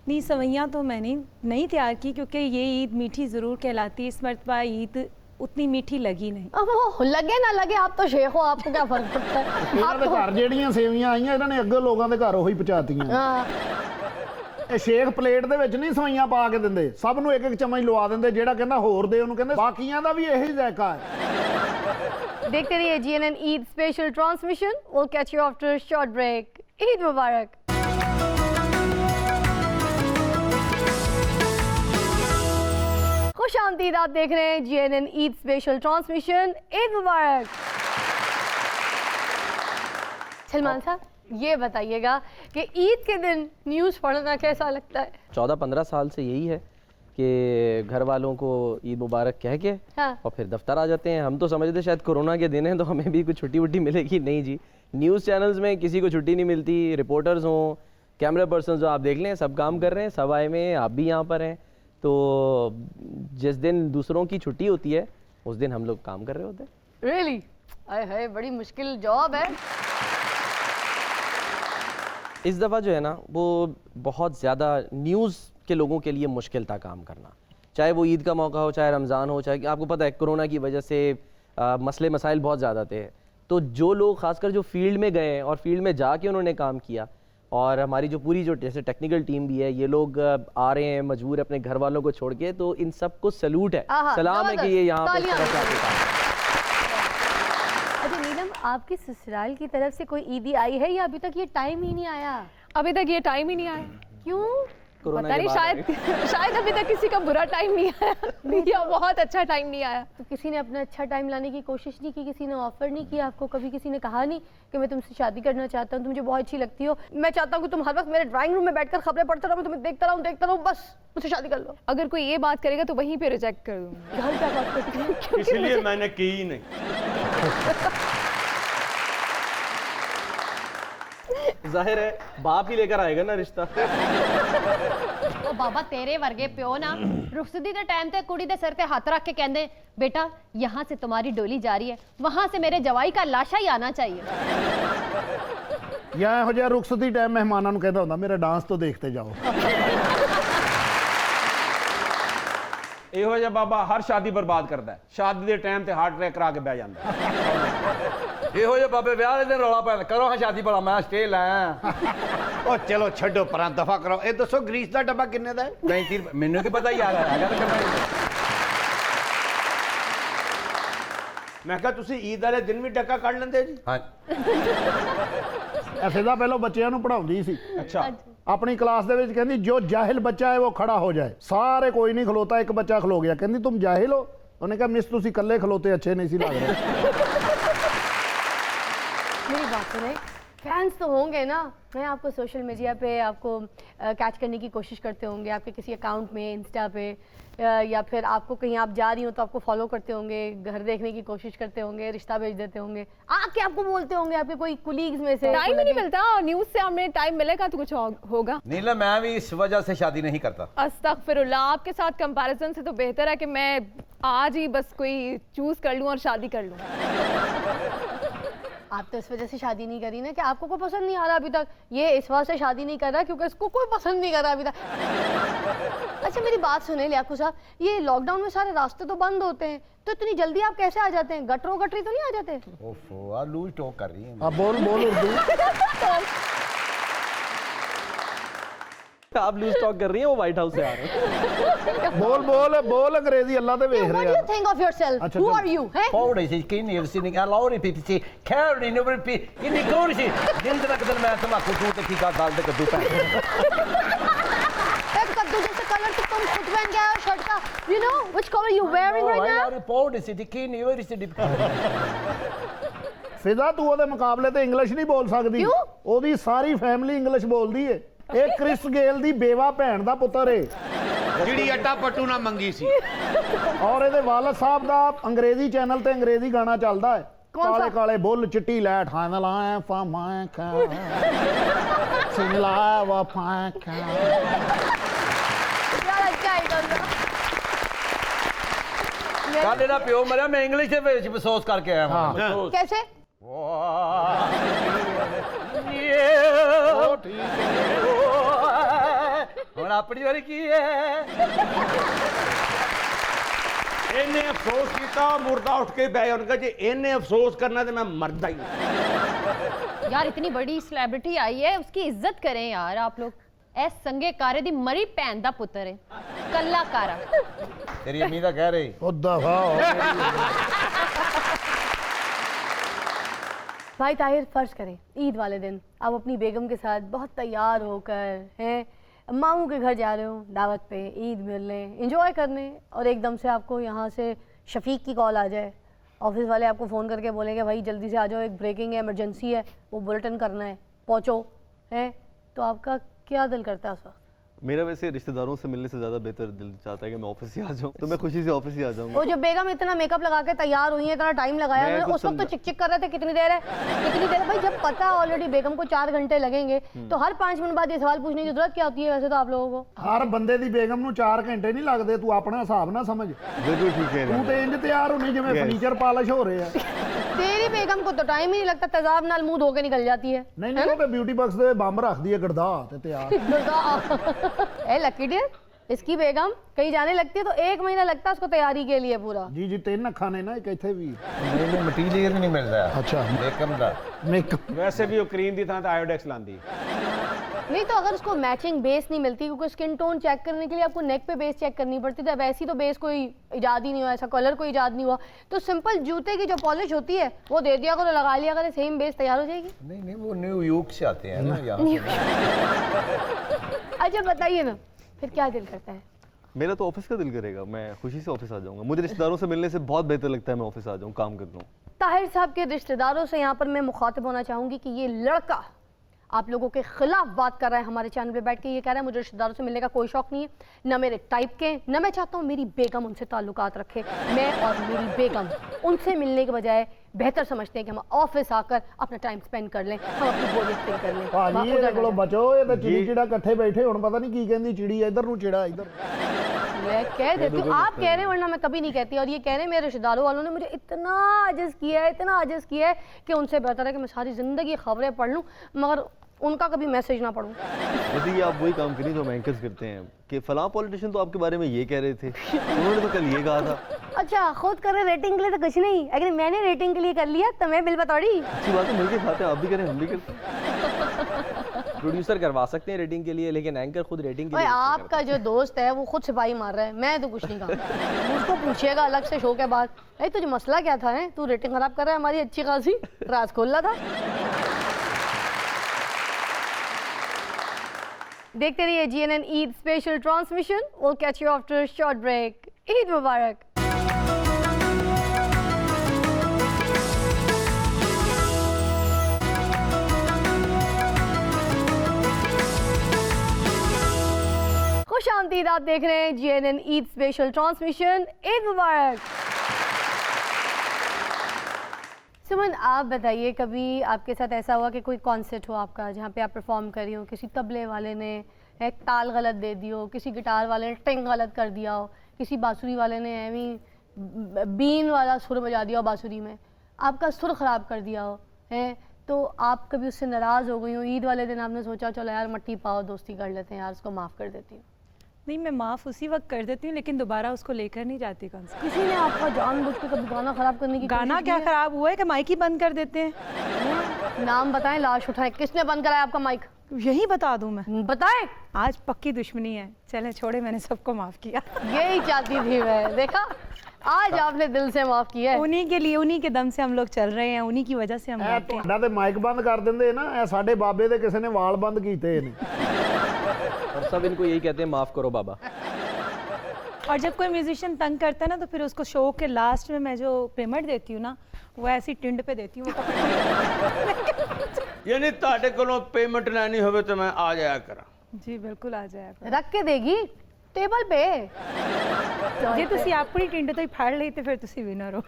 नहीं, सवैयाँ तो मैंने नहीं तैयार की, क्योंकि ये ईद मीठी ज़रूर कहलाती है। इस मरतबा ईद उतनी मीठी लगी नहीं। अब वो लगे ना लगे, आप तो शेख हो, आपको क्या फर्क पड़ता है? ਇਹਨਾਂ आप ਦੇ तो ਘਰ ਜਿਹੜੀਆਂ ਸੇਵੀਆਂ ਆਈਆਂ ਇਹਨਾਂ ਨੇ ਅੱਗੇ ਲੋਕਾਂ ਦੇ ਘਰ ਉਹੀ ਪਹੁੰਚਾਤੀਆਂ। हाँ। ਇਹ ਸ਼ੇਖ ਪਲੇਟ ਦੇ ਵਿੱਚ ਨਹੀਂ ਸਵਈਆਂ ਪਾ ਕੇ ਦਿੰਦੇ, ਸਭ ਨੂੰ ਇੱਕ ਇੱਕ ਚਮਚ ਲਵਾ ਦਿੰਦੇ, ਜਿਹੜਾ ਕਹਿੰਦਾ ਹੋਰ ਦੇ ਉਹਨੂੰ ਕਹਿੰਦੇ। ਬਾਕੀਆਂ ਦਾ ਵੀ ਇਹੀ ਜ਼ਾਇਕਾ ਹੈ। देखते रहिए GNN Eid special transmission. We'll catch you after a short break. Eid मुबारक। खुश आमदीद, आप देख रहे हैं GNN Eid special transmission. Eid मुबारक। सलमान साहब, ये बताइएगा कि ईद के दिन न्यूज़ पढ़ना कैसा लगता है? 14-15 साल से यही है कि घर वालों को ईद मुबारक कह के हाँ। और फिर दफ्तर आ जाते हैं। हम तो समझते शायद कोरोना के दिन है तो हमें भी कुछ छुट्टी वुट्टी मिलेगी, नहीं जी। न्यूज़ चैनल्स में किसी को छुट्टी नहीं मिलती, रिपोर्टर्स हों, कैमरा पर्सन जो आप देख लें, सब काम कर रहे हैं, सब आए में हैं, आप भी यहाँ पर हैं। तो जिस दिन दूसरों की छुट्टी होती है उस दिन हम लोग काम कर रहे होते हैं। रियली? आए हाय, बड़ी मुश्किल जॉब है। इस दफ़ा जो है ना वो बहुत ज़्यादा न्यूज़ के लोगों के लिए मुश्किल था काम करना, चाहे वो ईद का मौका हो, चाहे रमज़ान हो, चाहे आपको पता है कोरोना की वजह से मसले मसाइल बहुत ज़्यादा थे। तो जो लोग खासकर जो फील्ड में गए और फील्ड में जाके उन्होंने काम किया, और हमारी जो पूरी जो जैसे टेक्निकल टीम भी है, ये लोग आ रहे हैं मजबूर अपने घर वालों को छोड़ के, तो इन सबको सैल्यूट है, आहा, सलाम है कि ये यहाँ पर इस तालियां। तरह से आके काम अच्छा नीलम, आपके ससुराल की तरफ से कोई ईदी आई है या अभी तक ये टाइम ही नहीं आया? अभी तक ये टाइम ही नहीं आया। क्यों? पता नहीं, शायद अभी तक किसी का बुरा टाइम नहीं आया या बहुत अच्छा टाइम नहीं आया। तो किसी ने अपना अच्छा टाइम लाने की कोशिश नहीं की? किसी ने ऑफर नहीं किया आपको? कभी किसी ने कहा नहीं कि मैं तुमसे शादी करना चाहता हूँ, तुम मुझे बहुत अच्छी लगती हो, मैं चाहता हूँ कि तुम हर वक्त मेरे ड्राइंग रूम में बैठकर खबरें पढ़ते रहो, मैं तुम्हें देखता रहूँ, बस मुझसे शादी कर लो? अगर कोई ये बात करेगा तो वहीं पे रिजेक्ट कर दूंगी। घर क्या बात करती है? इसलिए मैंने की ही नहीं। जाहिर है बाप ही लेकर आएगा ना रिश्ता। ਉਹ ਬਾਬਾ ਤੇਰੇ ਵਰਗੇ ਪਿਓ ਨਾ ਰੁਖਸਤੀ ਦੇ ਟਾਈਮ ਤੇ ਕੁੜੀ ਦੇ ਸਿਰ ਤੇ ਹੱਥ ਰੱਖ ਕੇ ਕਹਿੰਦੇ बेटा यहाँ से तुम्हारी डोली जा रही है, वहां से मेरे जवाई का लाशा ही आना चाहिए। ਜਾਂ ਇਹੋ ਜਿਹਾ ਰੁਖਸਤੀ ਟਾਈਮ ਮਹਿਮਾਨਾਂ ਨੂੰ ਕਹਿੰਦਾ ਹੁੰਦਾ ਮੇਰਾ ਡਾਂਸ ਤੋਂ ਦੇਖਤੇ ਜਾਓ। ਇਹੋ ਜਿਹਾ ਬਾਬਾ ਹਰ ਸ਼ਾਦੀ ਬਰਬਾਦ ਕਰਦਾ ਹੈ। ਸ਼ਾਦੀ ਦੇ ਟਾਈਮ ਤੇ ਹਾਰਟ ਅਟੈਕ ਕਰਾ ਕੇ ਬਹਿ ਜਾਂਦਾ ਇਹੋ ਜਿਹੇ ਬਾਬੇ ਵਿਆਹ ਦੇ ਦਿਨ ਰੌਲਾ ਪੈਂਦਾ ਕਰੋ ਹਾਂ ਸ਼ਾਦੀ ਭਲਾ ਮੈਂ ਸਟੇ ਲਾਇਆ। ਉਹ ਚਲੋ ਛੱਡੋ ਪਰਾਂ, ਦਫਾ ਕਰੋ। ਇਹ ਦੱਸੋ ਗਰੀਸ ਦਾ ਡੱਬਾ ਕਿੰਨੇ ਦਾ ਹੈ? 35 ਰੁਪਏ। ਮੈਨੂੰ ਕੀ ਪਤਾ ਯਾਰ ਹੈਗਾ ਤਾਂ ਕਰਨਾ। ਮੈਂ ਕਿਹਾ ਤੁਸੀਂ ਈਦ ਵਾਲੇ ਦਿਨ ਵੀ ਡੱਕਾ ਕੱਢ ਲੈਂਦੇ ਜੀ? ਹਾਂ ਐਸੇ ਦਾ ਪਹਿਲਾਂ ਬੱਚਿਆਂ ਨੂੰ ਪੜਾਉਂਦੀ ਸੀ। ਅੱਛਾ। अपनी क्लास दे विच कहंदी जो जाहिल बच्चा है वो खड़ा हो जाए। सारे कोई नहीं खलोता, एक बच्चा खलो गया। कहंदी तुम जाहिल हो? उन्होंने कहा मिस तुसी कल्ले खलोते अच्छे नहीं सी लग रहे। मेरी बात सुने, फैंस तो होंगे ना, मैं आपको सोशल मीडिया पे आपको कैच करने की कोशिश करते होंगे, आपके किसी अकाउंट में, इंस्टा पे, या फिर आपको कहीं आप जा रही हो तो आपको फॉलो करते होंगे, घर देखने की कोशिश करते होंगे, रिश्ता भेज देते होंगे, आके आपको बोलते होंगे आपके कोई कुलीग्स में से। टाइम ही नहीं मिलता, न्यूज से हमें टाइम मिलेगा तो कुछ होगा। नीला मैं भी इस वजह से शादी नहीं करता। अस्तगफिरुल्लाह, आपके साथ कंपैरिजन से तो बेहतर है कि मैं आज ही बस कोई चूज कर लूं और शादी कर लूं। आप तो इस वजह से शादी नहीं करी ना कि आपको कोई पसंद नहीं आ रहा अभी तक। ये इस वजह से शादी नहीं कर रहा क्योंकि इसको कोई पसंद नहीं कर रहा अभी तक। अच्छा मेरी बात सुने लियाकू साहब, ये लॉकडाउन में सारे रास्ते तो बंद होते हैं, तो इतनी जल्दी आप कैसे आ जाते हैं? गटरों गटरी तो नहीं आ जाते? ओफो आ लूज टॉक कर रही है। अब बोल उर्दू। आप लूज टॉक कर रही हैं, वो व्हाइट हाउस से आ रहे हैं। बोल अंग्रेजी अल्लाह ते वेख What रहे do you हैं। think of yourself? अच्छा, Who चलो। are you? हैं? Pode se quem eu se ninguém lá ore pipi carne no pipi e nem corre दिन तक दिन मैं तमाकू तू ते की दाल दे कद्दू पे एक कद्दू जैसे कलर तो तुम खुद पहन के आए हो शर्ट का। You know which color you wearing right now? ore pode se quem eu se फिजा तू ਉਹਦੇ ਮੁਕਾਬਲੇ ਤੇ ਇੰਗਲਿਸ਼ ਨਹੀਂ ਬੋਲ ਸਕਦੀ। ਕਿਉਂ? ਉਹਦੀ ਸਾਰੀ ਫੈਮਿਲੀ ਇੰਗਲਿਸ਼ ਬੋਲਦੀ ਏ। ਇਹ ਕ੍ਰਿਸ ਗੇਲ ਦੀ ਬੇਵਾ ਭੈਣ ਦਾ ਪੁੱਤਰ ਏ ਜਿਹੜੀ ਅੱਟਾ ਪੱਟੂ ਨਾ ਮੰਗੀ ਸੀ। ਔਰ ਇਹਦੇ ਵਾਲਦ ਸਾਹਿਬ ਦਾ ਅੰਗਰੇਜ਼ੀ ਚੈਨਲ ਤੇ ਅੰਗਰੇਜ਼ੀ ਗਾਣਾ ਚੱਲਦਾ ਹੈ। ਕੌਣ ਸਾ? ਕਾਲੇ ਕਾਲੇ ਬੁੱਲ ਚਿੱਟੀ ਲੈ ਠਾਣ ਲਾਏ ਫਾਮਾਂ ਕਾ ਸਿਮਲਾ ਵਾ ਫਾਂਕਾ। यार अच्छा है दोनों। ਕੱਲ ਇਹਦਾ ਪਿਓ ਮਰਿਆ ਮੈਂ ਇੰਗਲਿਸ਼ ਦੇ ਵਿੱਚ ਅਫਸੋਸ ਕਰਕੇ ਆਇਆ ਹਾਂ। ਹਾਂ। कैसे? ਹੁਣ ਆਪਣੀ ਵਾਰੀ ਕੀ ਹੈ? ਇਹਨੇ ਅਫਸੋਸ ਕੀਤਾ, ਮੁਰਦਾ ਉੱਠ ਕੇ ਬਹਿ ਉਹਨੇ ਕਹਾ ਜੇ ਇਹਨੇ ਅਫਸੋਸ ਕਰਨਾ ਤੇ ਮੈਂ ਮਰਦਾ ਹੀ। यार इतनी बड़ी सेलिब्रिटी आई है, उसकी इज्जत करें यार आप लोग। ए संगे कारे दी मरी भैन दा पुत्तर है, कल्ला कारा। ਤੇਰੀ ਅੰਮੀ ਦਾ ਕਹਿ ਰਹੀ ਉਹ ਦਫਾ भाई ताहिर, फर्ज करें ईद वाले दिन आप अपनी बेगम के साथ बहुत तैयार होकर हैं मामू के घर जा रहे हो दावत पे, ईद मिलने, एंजॉय करने, और एकदम से आपको यहाँ से शफीक की कॉल आ जाए, ऑफिस वाले आपको फ़ोन करके बोलेंगे भाई जल्दी से आ जाओ, एक ब्रेकिंग है, इमरजेंसी है, वो बुलेटिन करना है, पहुँचो, है तो आपका क्या दिल करता है उस वक्त? मेरा वैसे रिश्तेदारों से मिलने से ज़्यादा बेहतर दिल चाहता है कि मैं ऑफिस ही आ जाऊँ, तो मैं खुशी से ऑफिस ही आ जाऊँगा। वो जो बेगम इतना मेकअप लगा के तैयार हुई है, इतना टाइम लगाया मैं उन्होंने, कुछ उस वक्त तो समझा। चिक चिक कर रहे थे कितनी देर है, कितनी देर है? भाई जब पता ऑलरेडी बेगम को 4 घंटे लगेंगे तो हर 5 मिनट बाद ये सवाल पूछने की जरूरत क्या होती है वैसे तो आप लोगों को? ਹਰ ਬੰਦੇ ਦੀ ਬੇਗਮ ਨੂੰ 4 ਘੰਟੇ ਨਹੀਂ ਲੱਗਦੇ। ਤੂੰ ਆਪਣਾ ਹਿਸਾਬ ਨਾ ਸਮਝ। बिल्कुल ठीक है। ਤੂੰ ਤੇ ਇੰਜ ਤਿਆਰ ਹੋਣੀ ਜਿਵੇਂ ਫਰਨੀਚਰ ਪਾਲਿਸ਼ ਹੋ ਰਹੇ ਆ। तेरी बेगम को तो टाइम ही नहीं लगता, तेजाब नाल मुंह धो के निकल जाती है। ਨਹੀਂ ਨਹੀਂ ਉਹ ਤੇ ਬਿਊਟੀ ਬਾਕਸ ਦੇ ਬੰਬ ਰੱਖਦੀ ਹੈ ਗੜਦਾ ਤੇ ਤਿਆਰ। ए लकी डियर, इसकी बेगम कहीं जाने लगती है तो 1 महीना लगता है उसको तैयारी के लिए पूरा। ਜੀ ਜੀ 3 ਅੱਖਾਂ ਨੇ ਨਾ ਇੱਕ ਇੱਥੇ ਵੀ। ਮੈਨੂੰ ਮਟੀਰੀਅਲ ਨਹੀਂ ਮਿਲਦਾ ਅੱਛਾ ਮੇਕਅਪ ਦਾ। ਮੇਕਅਪ ਵੈਸੇ ਵੀ ਉਹ ਕਰੀਮ ਦੀ ਥਾਂ ਤੇ ਆਇਓਡੈਕਸ ਲਾਂਦੀ। नहीं तो अगर उसको मैचिंग बेस नहीं मिलती, क्योंकि स्किन टोन चेक करने के लिए आपको नेक पे बेस चेक करनी पड़ती है, वैसी तो बेस कोई इजाद ही नहीं हुआ, ऐसा कलर कोई इजाद नहीं हुआ, तो सिंपल जूते की जो पॉलिश होती है वो दे दिया करो, लगा लिया करो, सेम बेस तैयार हो जाएगी। नहीं नहीं, वो न्यूयॉर्क से आते हैं ना यहाँ से। अच्छा बताइए ना, फिर क्या दिल करता है? मेरा तो ऑफिस का दिल करेगा, मैं खुशी से ऑफिस आ जाऊंगा। मुझे रिश्तेदारों से मिलने से बहुत बेहतर लगता है मैं ऑफिस आ जाऊँ, काम कर लूँ। ताहिर साहब के रिश्तेदारों से यहाँ पर मैं मुखातिब होना चाहूँगी कि ये लड़का आप लोगों के खिलाफ बात कर रहा है हमारे चैनल पे बैठ के, ये कह रहा है मुझे रिश्तेदारों से मिलने का कोई शौक नहीं है, ना मेरे टाइप के, ना मैं चाहता हूँ मेरी बेगम उनसे ताल्लुकात रखे। मैं और मेरी बेगम उनसे मिलने के बजाय बेहतर समझते हैं कि हम ऑफिस आकर अपना टाइम स्पेंड कर लें, हम अपनी बोरियत फिल कर लें। ਭਾਜੀ ਇਹਦੇ ਕੋਲੋਂ ਬਚੋ, ਇਹ ਤਾਂ ਚਿੜੀ ਚਿੜਾ ਇਕੱਠੇ ਬੈਠੇ ਹੁਣ ਪਤਾ ਨਹੀਂ ਕੀ ਕਹਿੰਦੀ ਚਿੜੀ ਇੱਧਰ ਨੂੰ ਚਿੜਾ ਇੱਧਰ। मैं कह देती हूँ, आप कह रहे हैं वरना मैं कभी नहीं कहती, और ये कह रहे हैं मेरे रिश्तेदारों वालों ने मुझे इतना आजिज़ किया है, इतना आजिज़ किया है कि उनसे बेहतर है कि मैं सारी ज़िंदगी खबरें पढ़ लूँ मगर उनका कभी मैसेज ना पढ़ूँ। जैसे कि आप वही काम करिए जो हम एंकर्स करते हैं कि फलां पॉलिटिशियन तो आपके बारे में ये कह रहे थे, उन्होंने तो कल ये कहा था। अच्छा खुद कर रहे रेटिंग के लिए तो कुछ नहीं, अगर मैंने रेटिंग के लिए कर लिया तो मैं बिल बतौड़ी। अच्छी बात है, मिलके खाते हैं, आप भी करें हम भी करते हैं। प्रोड्यूसर करवा सकते हैं रेटिंग के लिए, लेकिन एंकर खुद रेटिंग के लिए आपका जो दोस्त है वो खुद सिपाही मार रहा है, मैं तो कुछ नहीं कहा। उसको पूछिएगा अलग से शो के बाद, अरे तुझे मसला क्या था है, तू रेटिंग खराब कर रहा है हमारी अच्छी खासी, राज खोल रहा था। देखते रहिए GNN Eid special transmission. We'll catch you after a short break. Eid मुबारक। खुश आमदीद, आप देख रहे हैं GNN Eid special transmission. Eid मुबारक। सुमन आप बताइए, कभी आपके साथ ऐसा हुआ कि कोई कॉन्सर्ट हो आपका जहाँ पे आप परफॉर्म कर रही हो, किसी तबले वाले ने एक ताल गलत दे दी हो, किसी गिटार वाले ने टिंग गलत कर दिया हो, किसी बांसुरी वाले ने एवी बीन वाला सुर बजा दिया हो बांसुरी में, आपका सुर ख़राब कर दिया हो है, तो आप कभी उससे नाराज़ हो गई हो, ईद वाले दिन आपने सोचा चलो यार मट्टी पाओ दोस्ती कर लेते हैं यार, उसको माफ़ कर देती हूँ? नहीं, मैं माफ़ उसी वक्त कर देती हूँ लेकिन दोबारा उसको लेकर नहीं जाती कॉन्सर्ट। किसी ने आपका जानबूझ के कभी गाना ख़राब करने की गाना क्या ख़राब हुआ है कि माइक ही बंद कर देते हैं? नाम बताएं, लाश उठाएं, किसने बंद कराया आपका माइक? यही बता दूं मैं? बताएं। आज पक्की दुश्मनी है, चलें छोड़े, मैंने सबको माफ़ किया। यही चाहती थी मैं, देखा आज आपने दिल से माफ़ किया है। उन्हीं के लिए, उन्हीं के दम से हम लोग चल रहे हैं, उन्हीं की वजह से हम गाते हैं। ਤੁਹਾਡਾ ਤੇ ਮਾਈਕ ਬੰਦ ਕਰ ਦਿੰਦੇ ਨਾ, ਇਹ ਸਾਡੇ ਬਾਬੇ ਦੇ ਕਿਸੇ ਨੇ ਵਾਲ ਬੰਦ ਕੀਤੇ ਨੇ। और सब इनको यही कहते हैं माफ़ करो बाबा। और जब कोई म्यूजिशियन तंग करता है ना तो फिर उसको शो के लास्ट में मैं जो पेमेंट देती हूँ ना वो ऐसी टिंड पे देती हूँ। यानी ਤੁਹਾਡੇ ਕੋਲੋਂ पेमेंट ਲੈਣੀ ਹੋਵੇ तो मैं आ जाया करा। जी बिल्कुल आ जाएगा। रख के देगी टेबल पे। ਜੇ ਤੁਸੀਂ ਆਪਣੀ ਟਿੰਡ ਤੋਂ ਹੀ ਫੜ ਲਈ ਤੇ ਫਿਰ ਤੁਸੀਂ ਵਿਨਰ ਹੋ।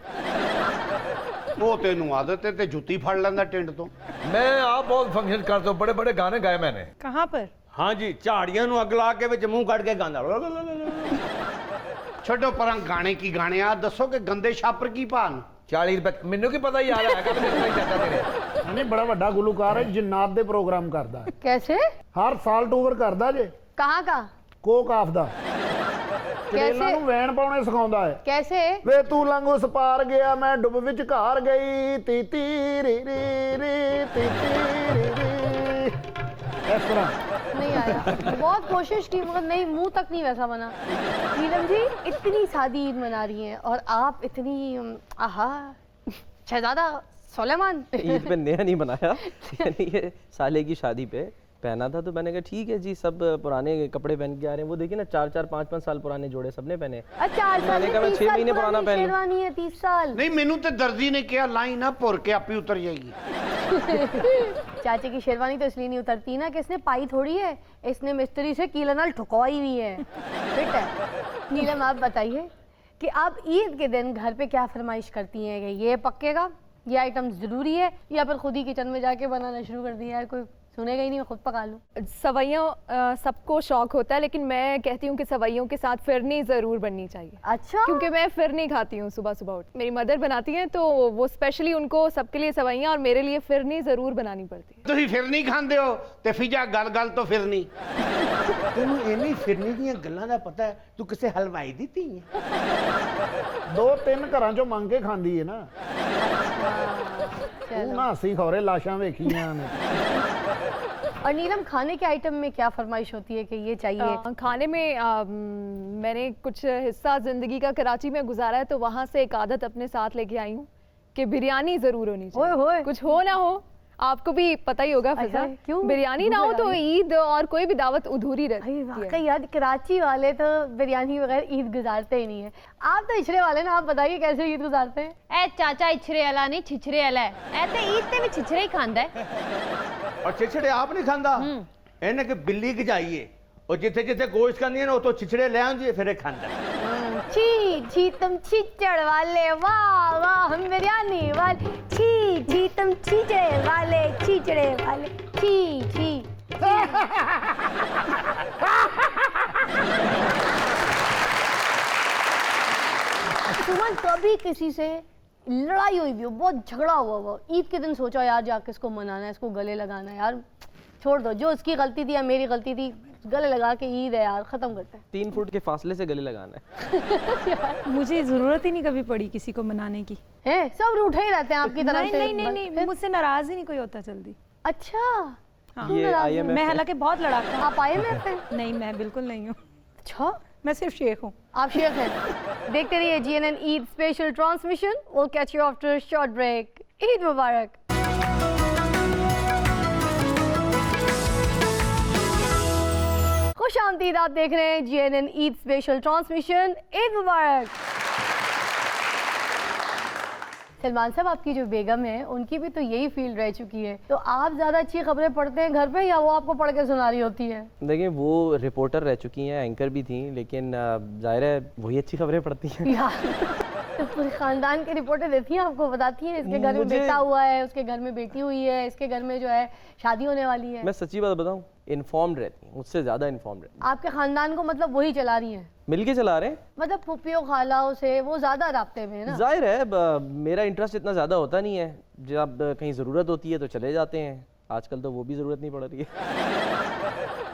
ਉਹ ਤੈਨੂੰ ਆਦਤ ਹੈ ਤੇ ਜੁੱਤੀ ਫੜ ਲੈਂਦਾ ਟਿੰਡ ਤੋਂ। मैं आप बहुत फंक्शन करता हूँ, बड़े बड़े गाने गाए मैंने। कहाँ पर? हाँ जी, झाड़ियां ਨੂੰ ਅੱਗ ਲਾ ਕੇ ਵਿੱਚ ਮੂੰਹ ਕੱਢ ਕੇ ਗਾਉਂਦਾ। ਛੱਡੋ ਪਰਾਂ ਗਾਣੇ ਕੀ ਗਾਣੇ ਆ, ਦੱਸੋ ਕਿ ਗੰਦੇ ਛਾਪਰ ਕੀ ਭਾਨ? 40 रुपए मैनू की पता याद आएगा तेरे। ਨਹੀਂ ਬੜਾ ਵੱਡਾ ਗੁਲੂਕਾਰ ਹੈ, ਜਿੰਨਾਤ ਦੇ ਪ੍ਰੋਗਰਾਮ ਕਰਦਾ ਹੈ। कैसे? ਹਰ ਸਾਲ ਟੂਰ ਕਰਦਾ ਜੇ। कहाँ का? ਕੋਕ ਆਫ ਦਾ। ਚੜੇਲਾਂ ਨੂੰ ਵੈਣ ਪਾਉਣੇ ਸਿਖਾਉਂਦਾ ਹੈ। कैसे? ਵੇ ਤੂੰ ਲੰਘੋ ਸਪਾਰ ਗਿਆ ਮੈਂ ਡੁੱਬ ਵਿੱਚ ਘਾਰ ਗਈ ਤੀ ਤੀ ਰੀ ਰੀ ਰੀ ਤੀ ਤੀ ਰੀ ਰੀ। इस तरह नहीं आया, बहुत कोशिश की मगर नहीं, मुंह तक नहीं वैसा बना। नीलम जी इतनी सादी ईद मना रही हैं और आप इतनी आहा शहजादा सुलेमान। ईद पे नया नहीं बनाया, यानी ये साले की शादी पे पहना था तो मैंने कहा ठीक है जी, सब पुराने कपड़े पहन के आ रहे हैं। वो देखिए ना 4-4 5-5 साल पुराने जोड़े सबने पहने। अच्छा मैंने कहा मैं 6 महीने पुराना पहन लूं। शेरवानी है 30 साल। नहीं मैनू तो दर्जी ने कहा लाई ना भुर के आप ही उतर जाएगी। चाचे की शेरवानी तो इसलिए नहीं उतरती ना कि इसने पाई थोड़ी है, इसने मिस्त्री से कीला नाल ठुकवाई हुई है। फिट है। नीलम आप बताइए कि आप ईद के दिन घर पे क्या फरमाइश करती हैं कि ये पक्केगा, ये आइटम ज़रूरी है, या फिर खुद ही किचन में जाके बनाना शुरू कर दिया यार कोई सुनेगा ही नहीं, मैं खुद पका लूँ? सवैयों सबको शौक होता है लेकिन मैं कहती हूँ कि सवैयों के साथ फिरनी ज़रूर बननी चाहिए। अच्छा। क्योंकि मैं फिरनी खाती हूँ सुबह सुबह उठ, मेरी मदर बनाती हैं तो वो स्पेशली उनको सबके लिए सवैयाँ और मेरे लिए फिरनी ज़रूर बनानी पड़ती है। ਤੁਸੀਂ ਫਿਰਨੀ ਖਾਂਦੇ ਹੋ ਤੇ ਫਿਜਾ ਗੱਲ ਗੱਲ ਤੋਂ ਫਿਰਨੀ। ਤੈਨੂੰ ਇੰਨੀ ਫਿਰਨੀ ਦੀਆਂ ਗੱਲਾਂ ਦਾ ਪਤਾ ਹੈ, ਤੂੰ ਕਿਸੇ ਹਲਵਾਈ ਦੀ ਧੀ ਹੈ? 2-3 ਘਰਾਂ ਚੋਂ ਮੰਗ ਕੇ ਖਾਂਦੀ ਹੈ ਨਾ। ਤੂੰ ਨਾ ਹੱਸੀ ਖੌਰੇ ਲਾਸ਼ਾਂ ਵੇਖੀਆਂ ਨੇ। और नीलम, खाने के आइटम में क्या फरमाइश होती है कि ये चाहिए? खाने में मैंने कुछ हिस्सा ज़िंदगी का कराची में गुजारा है, तो वहाँ से एक आदत अपने साथ लेके आई हूँ कि बिरयानी ज़रूर होनी चाहिए। ओए होए। कुछ हो ना हो, आपको भी पता ही होगा फिजा, क्यों? बिरयानी ना हो तो ईद और कोई भी दावत अधूरी रहती है। वाकई यार, कराची वाले तो बिरयानी बगैर ईद गुजारते ही नहीं है। आप तो इछरे वाले ना, आप बताइए कैसे ईद गुजारते हैं? ए चाचा इछरे अला नहीं छिछरे अला है, ए ते ईद ते भी छिछरे ही खांदा है। और छिछड़े आप नहीं खांदा? इन्हें कि बिल्ली गजाइए और जिथे जिथे गोश्त खांदी है ना, वो तो छिछड़े ले आंदी है, फिर ये खांदा। छी छी तुम छिचड़ वाले, वाह वाह हम बिरयानी वाले। छी छी तुम छिचड़े वाले, छिचड़े वाले, छी छी। सुमन, कभी किसी से लड़ाई हुई भी हो, बहुत झगड़ा हुआ हो, ईद के दिन सोचा यार जाके इसको मनाना है, इसको गले लगाना है, यार छोड़ दो, जो उसकी गलती थी या मेरी गलती थी, गले लगा के ईद है यार, खत्म करते हैं। 3 फुट के फासले से गले लगाना है। मुझे ज़रूरत ही नहीं कभी पड़ी किसी को मनाने की। हैं, सब रूठे ही रहते हैं आपकी तरफ नहीं से। नहीं नहीं नहीं, मुझसे नाराज ही नहीं कोई होता जल्दी। अच्छा, हाँ। ये IMF मैं हालांकि बहुत लड़ाका हूँ। आप IMF हैं? नहीं, मैं बिल्कुल नहीं हूँ। अच्छा, मैं सिर्फ शेख हूँ। आप शेख हैं। देखते रहिए GNN Eid special transmission. We'll catch you after a short break. Eid मुबारक। खुश आमदीद, आप देख रहे हैं GNN Eid special transmission. Eid मुबारक। सलमान साहब, आपकी जो बेगम है उनकी भी तो यही फील्ड रह चुकी है, तो आप ज़्यादा अच्छी खबरें पढ़ते हैं घर पे या वो आपको पढ़ के सुना रही होती है? देखिए, वो रिपोर्टर रह चुकी हैं, एंकर भी थी, लेकिन जाहिर है वही अच्छी खबरें पढ़ती हैं। यार, तो पूरे खानदान की रिपोर्टें देती हैं आपको, बताती हैं इसके घर में बेटा हुआ है, उसके घर में बेटी हुई है, इसके घर में जो है शादी होने वाली है। मैं सच्ची बात बताऊं, इन्फॉर्म्ड रहती हैं, मुझसे ज़्यादा इन्फॉर्म्ड रहती हैं। आपके खानदान को मतलब वही चला रही हैं? मिलके चला रहे हैं। मतलब फूफियों खालाओं से वो ज़्यादा राब्ते में है ना? जाहिर है, मेरा इंटरेस्ट इतना ज़्यादा होता नहीं है, जब कहीं ज़रूरत होती है तो चले जाते हैं। आजकल तो वो भी ज़रूरत नहीं पड़ रही है।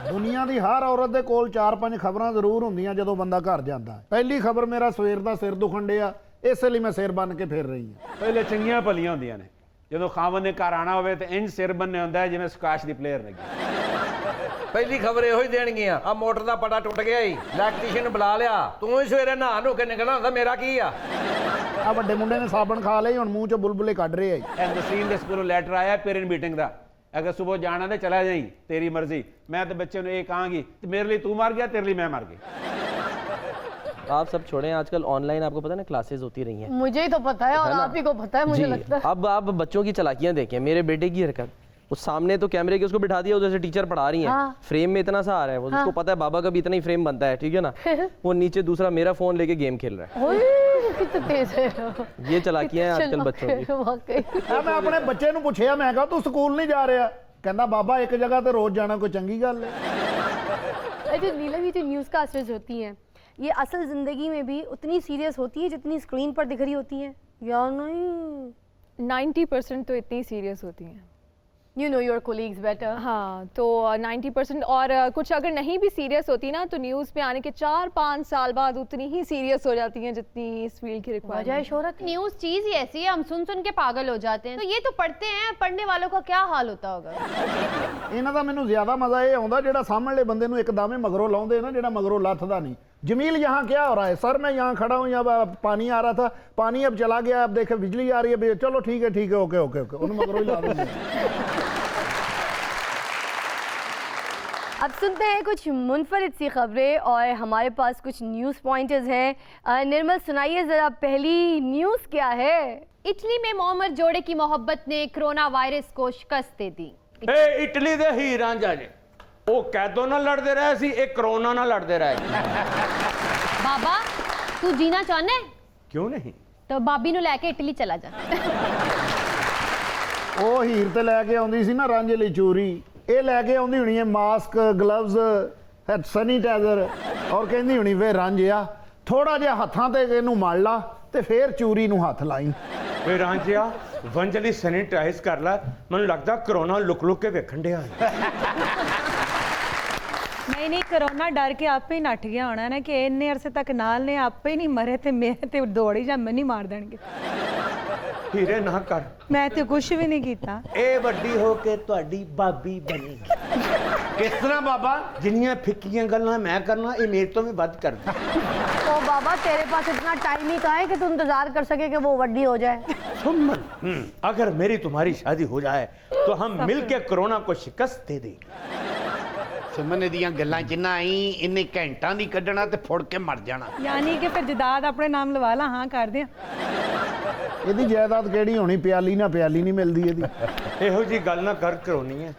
ਦੁਨੀਆ ਦੀ ਹਰ ਔਰਤ ਦੇ ਕੋਲ 4-5 ਖਬਰਾਂ ਜ਼ਰੂਰ ਹੁੰਦੀਆਂ ਜਦੋਂ ਬੰਦਾ ਘਰ ਜਾਂਦਾ ਹੈ। ਪਹਿਲੀ ਖਬਰ, ਮੇਰਾ ਸਵੇਰ ਦਾ ਸਿਰ ਦੁਖਣ ਡਿਆ, ਇਸੇ ਲਈ ਮੈਂ ਸਿਰ ਬੰਨ ਕੇ ਫਿਰ ਰਹੀ ਹਾਂ। ਪਹਿਲੇ ਚੰਗੀਆਂ ਭਲੀਆਂ ਹੁੰਦੀਆਂ ਨੇ, ਜਦੋਂ ਖਾਵਨ ਨੇ ਘਰ ਆਣਾ ਹੋਵੇ ਤੇ ਇੰਜ ਸਿਰ ਬੰਨੇ ਹੁੰਦਾ ਹੈ ਜਿਵੇਂ ਸਕਾਸ਼ ਦੀ ਪਲੇਅਰ ਲੱਗੀ। ਪਹਿਲੀ ਖਬਰ ਇਹੋ ਹੀ ਦੇਣਗੀਆਂ, ਆ ਮੋਟਰ ਦਾ ਪਟਾ ਟੁੱਟ ਗਿਆ ਈ, ਇਲੈਕਟ੍ਰੀਸ਼ੀਅਨ ਬੁਲਾ ਲਿਆ, ਤੂੰ ਹੀ ਸਵੇਰੇ ਨਹਾ ਨੂੰ ਕੇ ਨਿਕਲਣਾ ਹੁੰਦਾ, ਮੇਰਾ ਕੀ ਆ? ਆ ਵੱਡੇ ਮੁੰਡੇ ਨੇ ਸਾਬਣ ਖਾ ਲਈ, ਹੁਣ ਮੂੰਹ 'ਚ ਬੁਲਬੁਲੇ ਕੱਢ ਰਹੇ ਆ। ਇਹ ਨਸੀਮ ਦੇ ਸਕੂਲੋਂ ਲੈਟਰ ਆਇਆ ਪੇਰੈਂਟ ਮੀਟਿੰਗ ਦਾ, अगर सुबह जाना तो चला जाई, तेरी मर्जी। मैं तो बच्चे ने ये कहांगी, तो मेरे लिए तू मर गया, तेरे लिए मैं मर गई। आप सब छोड़ें, आजकल ऑनलाइन आपको पता है ना क्लासेस होती रही हैं। मुझे ही तो पता है और आप ही को पता है, मुझे लगता है। अब आप बच्चों की चालाकियां देखें, मेरे बेटे की हरकत, उस सामने तो कैमरे के उसको बिठा दिया, उधर से टीचर पढ़ा रही हैं। हाँ। फ्रेम में इतना सा आ रहा है, वो उसको पता है बाबा का भी इतना ही फ्रेम बनता है, ठीक है ना। वो नीचे दूसरा मेरा फोन लेके गेम खेल रहा है। कितने तेज है ये चालाकियां हैं आजकल बच्चों की। वाकई। ਮੈਂ ਆਪਣੇ ਬੱਚੇ ਨੂੰ ਪੁੱਛਿਆ, ਮੈਂ ਕਿਹਾ ਤੂੰ ਸਕੂਲ ਨਹੀਂ ਜਾ ਰਿਹਾ? ਕਹਿੰਦਾ ਬਾਬਾ ਇੱਕ ਜਗ੍ਹਾ ਤੇ ਰੋਜ਼ ਜਾਣਾ ਕੋਈ ਚੰਗੀ ਗੱਲ ਹੈ। अच्छा नीलम, ये जो न्यूज़ कास्टर्स होती हैं, ये असल ज़िंदगी में भी उतनी सीरियस होती है जितनी स्क्रीन पर दिख रही होती हैं या नहीं? 90% तो इतनी सीरियस होती हैं। You know your colleagues better. हाँ, तो 90% और कुछ अगर नहीं भी सीरियस होती ना, तो न्यूज़ पे आने के 4-5 साल बाद उतनी ही सीरियस हो जाती हैं जितनी इस फील्ड की रिक्वायरमेंट। वजह शोहरत। न्यूज़ चीज़ ही ऐसी है, हम सुन सुन के पागल हो जाते हैं। तो ये तो पढ़ते हैं, पढ़ने वालों का क्या हाल होता होगा? ਇਹਨਾਂ ਦਾ ਮੈਨੂੰ ਜ਼ਿਆਦਾ ਮਜ਼ਾ ਇਹ ਆਉਂਦਾ ਜਿਹੜਾ ਸਾਹਮਣੇ ਬੰਦੇ ਨੂੰ ਇੱਕਦਮ ਮਗਰੋਂ ਲਾਉਂਦੇ ਨਾ, ਜਿਹੜਾ ਮਗਰੋਂ ਲੱਥਦਾ नहीं। जमील यहाँ क्या हो रहा है? सर मैं यहाँ खड़ा हूँ, यहाँ पानी आ रहा था, पानी अब चला गया, अब देखे बिजली आ रही है, चलो ठीक है ओके ओके ओके, उन्हें मगरों ही ला देंगे। अब सुनते हैं कुछ मुनफरिद सी खबरें और हमारे पास कुछ न्यूज़ पॉइंटर्स हैं। निर्मल, सुनाइए ज़रा पहली न्यूज़ क्या है? इटली में मोहम्मद जोड़े की मोहब्बत ने कोरोना वायरस को शिकस्त दे दी। इटली दे ही रांझा जे ਉਹ ਕੈਦੋਂ ਨਾਲ ਲੜਦੇ ਰਹੇ ਸੀ, ਇਹ ਕਰੋਨਾ ਨਾਲ ਲੜਦੇ ਰਹੇ। बाबा तू जीना चाहना है? क्यों नहीं? तो भाभी ਨੂੰ ਲੈ ਕੇ ਇਟਲੀ ਚਲਾ ਜਾ। ਉਹ ਹੀਰ ਤੇ ਲੈ ਕੇ ਆਉਂਦੀ ਸੀ ਨਾ ਰਾਂਝੇ ਲਈ ਚੂਰੀ, ਇਹ ਲੈ ਕੇ ਆਉਂਦੀ ਹੋਣੀ ਹੈ ਮਾਸਕ, ਗਲਵਜ਼, ਸੈਨੀਟਾਈਜ਼ਰ, ਔਰ ਕਹਿੰਦੀ ਹੋਣੀ ਵੇ ਰਾਂਝਿਆ ਥੋੜਾ ਜਿਹਾ ਹੱਥਾਂ ਤੇ ਇਹਨੂੰ ਮਲ ਲਾ ਤੇ ਫੇਰ ਚੂਰੀ ਨੂੰ ਹੱਥ ਲਾਈ। ਵੇ ਰਾਂਝਿਆ ਵੰਜਲੀ ਸੈਨੀਟਾਈਜ਼ ਕਰ ਲੈ, ਮੈਨੂੰ ਲੱਗਦਾ ਕਰੋਨਾ ਲੁਕ ਲੁਕ ਕੇ ਵੇਖਣ ਡਿਆ। नहीं, कोरोना डर के आपे ही नट गया होना ना कि इन्ने अरसे तक नाल ने आपे ही नहीं मरे ते मैं ते दौड़ ही जा, मैं नहीं मार देंगे। हीरे ना कर, मैं तो कुछ भी नहीं कीता। ए वड्डी हो के ਤੁਹਾਡੀ ਬਾਬੀ बनेगी। किस तरह बाबा? जिन्नियां फिक्कियां गल्लां मैं करना ये मेरे तो भी बद कर दी। तो बाबा तेरे पास इतना टाइम ही कहाँ है कि तू इंतजार कर सके कि वो वड्डी हो जाए। अगर मेरी तुम्हारी शादी हो जाए तो हम मिलके कोरोना को शिकस्त दे देंगे। सुमन दियां गल्लां जिन्ना आई इन्ने घंटा दी कड्ढना ते फुड़ के मर जाना। यानी कि फिर जदाद अपने नाम लवा ला, हाँ कर दें। ਇਹਦੀ ਜਾਇਦਾਦ ਕਿਹੜੀ ਹੋਣੀ? ਪਿਆਲੀ ਨਾ ਪਿਆਲੀ ਨਹੀਂ ਮਿਲਦੀ ਇਹਦੀ। ਇਹੋ ਜੀ ਗੱਲ ਨਾ ਕਰ ਕਰਾਉਣੀ है।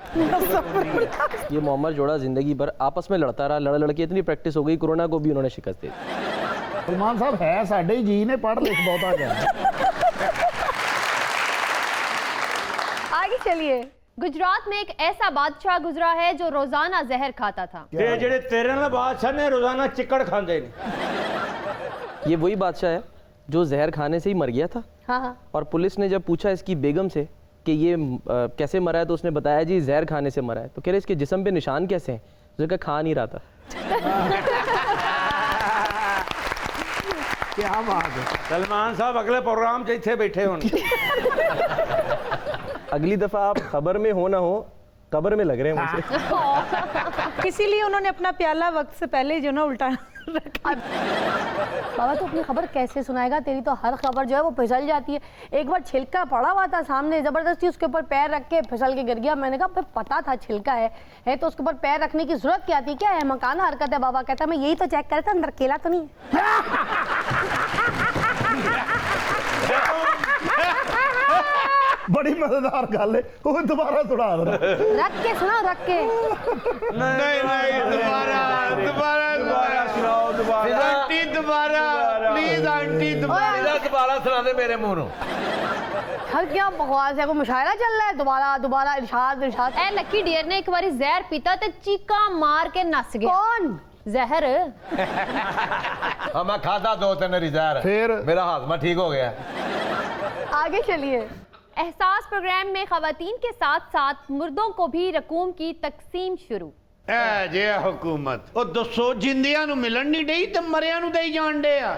ये मोहम्मद जोड़ा ज़िंदगी भर आपस में लड़ता रहा, लड़ के इतनी प्रैक्टिस हो गई, कोरोना को भी उन्होंने शिकस्त दे दी। सलमान साहब है साढ़े ही जी ने, पढ़ लिख बहुत आ गया। आगे चलिए। गुजरात में एक ऐसा बादशाह गुजरा है जो रोजाना जहर खाता था। ते जेड़े तेरे नाल बादशाह ने रोजाना चिकड़ खांदे ने। ये वही बादशाह है जो जहर खाने से ही मर गया था। हाँ हाँ। और पुलिस ने जब पूछा इसकी बेगम से कि ये कैसे मरा है, तो उसने बताया जी जहर खाने से मरा है। तो कह रहे इसके जिस्म पे निशान कैसे हैं? उसने कहा खा नहीं रहा था। क्या बात है। सलमान साहब अगले प्रोग्राम च इत्थे बैठे होने। अगली दफा आप खबर में हो ना हो, कब्र में लग रहे हैं मुझसे। इसीलिए उन्होंने अपना प्याला वक्त से पहले जो ना उल्टा रखा। बाबा तो अपनी खबर कैसे सुनाएगा? तेरी तो हर खबर जो है वो फिसल जाती है। एक बार छिलका पड़ा हुआ था सामने, जबरदस्ती उसके ऊपर पैर रख के फिसल के गिर गया। मैंने कहा पता था छिलका है तो उसके ऊपर पैर रखने की जरूरत क्या थी? क्या है मकान हरकत है? बाबा कहता मैं यही तो चेक करता अंदर केला तो नहीं है। बड़ी मजेदार गल है, वो दोबारा सुना दो। रख के सुना, रख के। नहीं दोबारा सुनाओ। दोबारा आंटी दोबारा प्लीज आंटी दोबारा सुना दे मेरे मुंह। हर क्या बकवास है? वो मुशायरा चल रहा है। दोबारा इरशाद। ए लकी डियर ने एक बारी जहर पीता ते चीका मार के नस गया। कौन? जहर। मैं खाता 2-3 जहर, फिर मेरा हाजमा ठीक हो गया। आगे चलिए। एहसास प्रोग्राम में खवातीन के साथ साथ मुर्दों को भी रकूम की तकसीम शुरू। ए जे हुकूमत ओ दसो जिंदियां नु मिलन नहीं डई ते मरियां नु देई जान डे आ।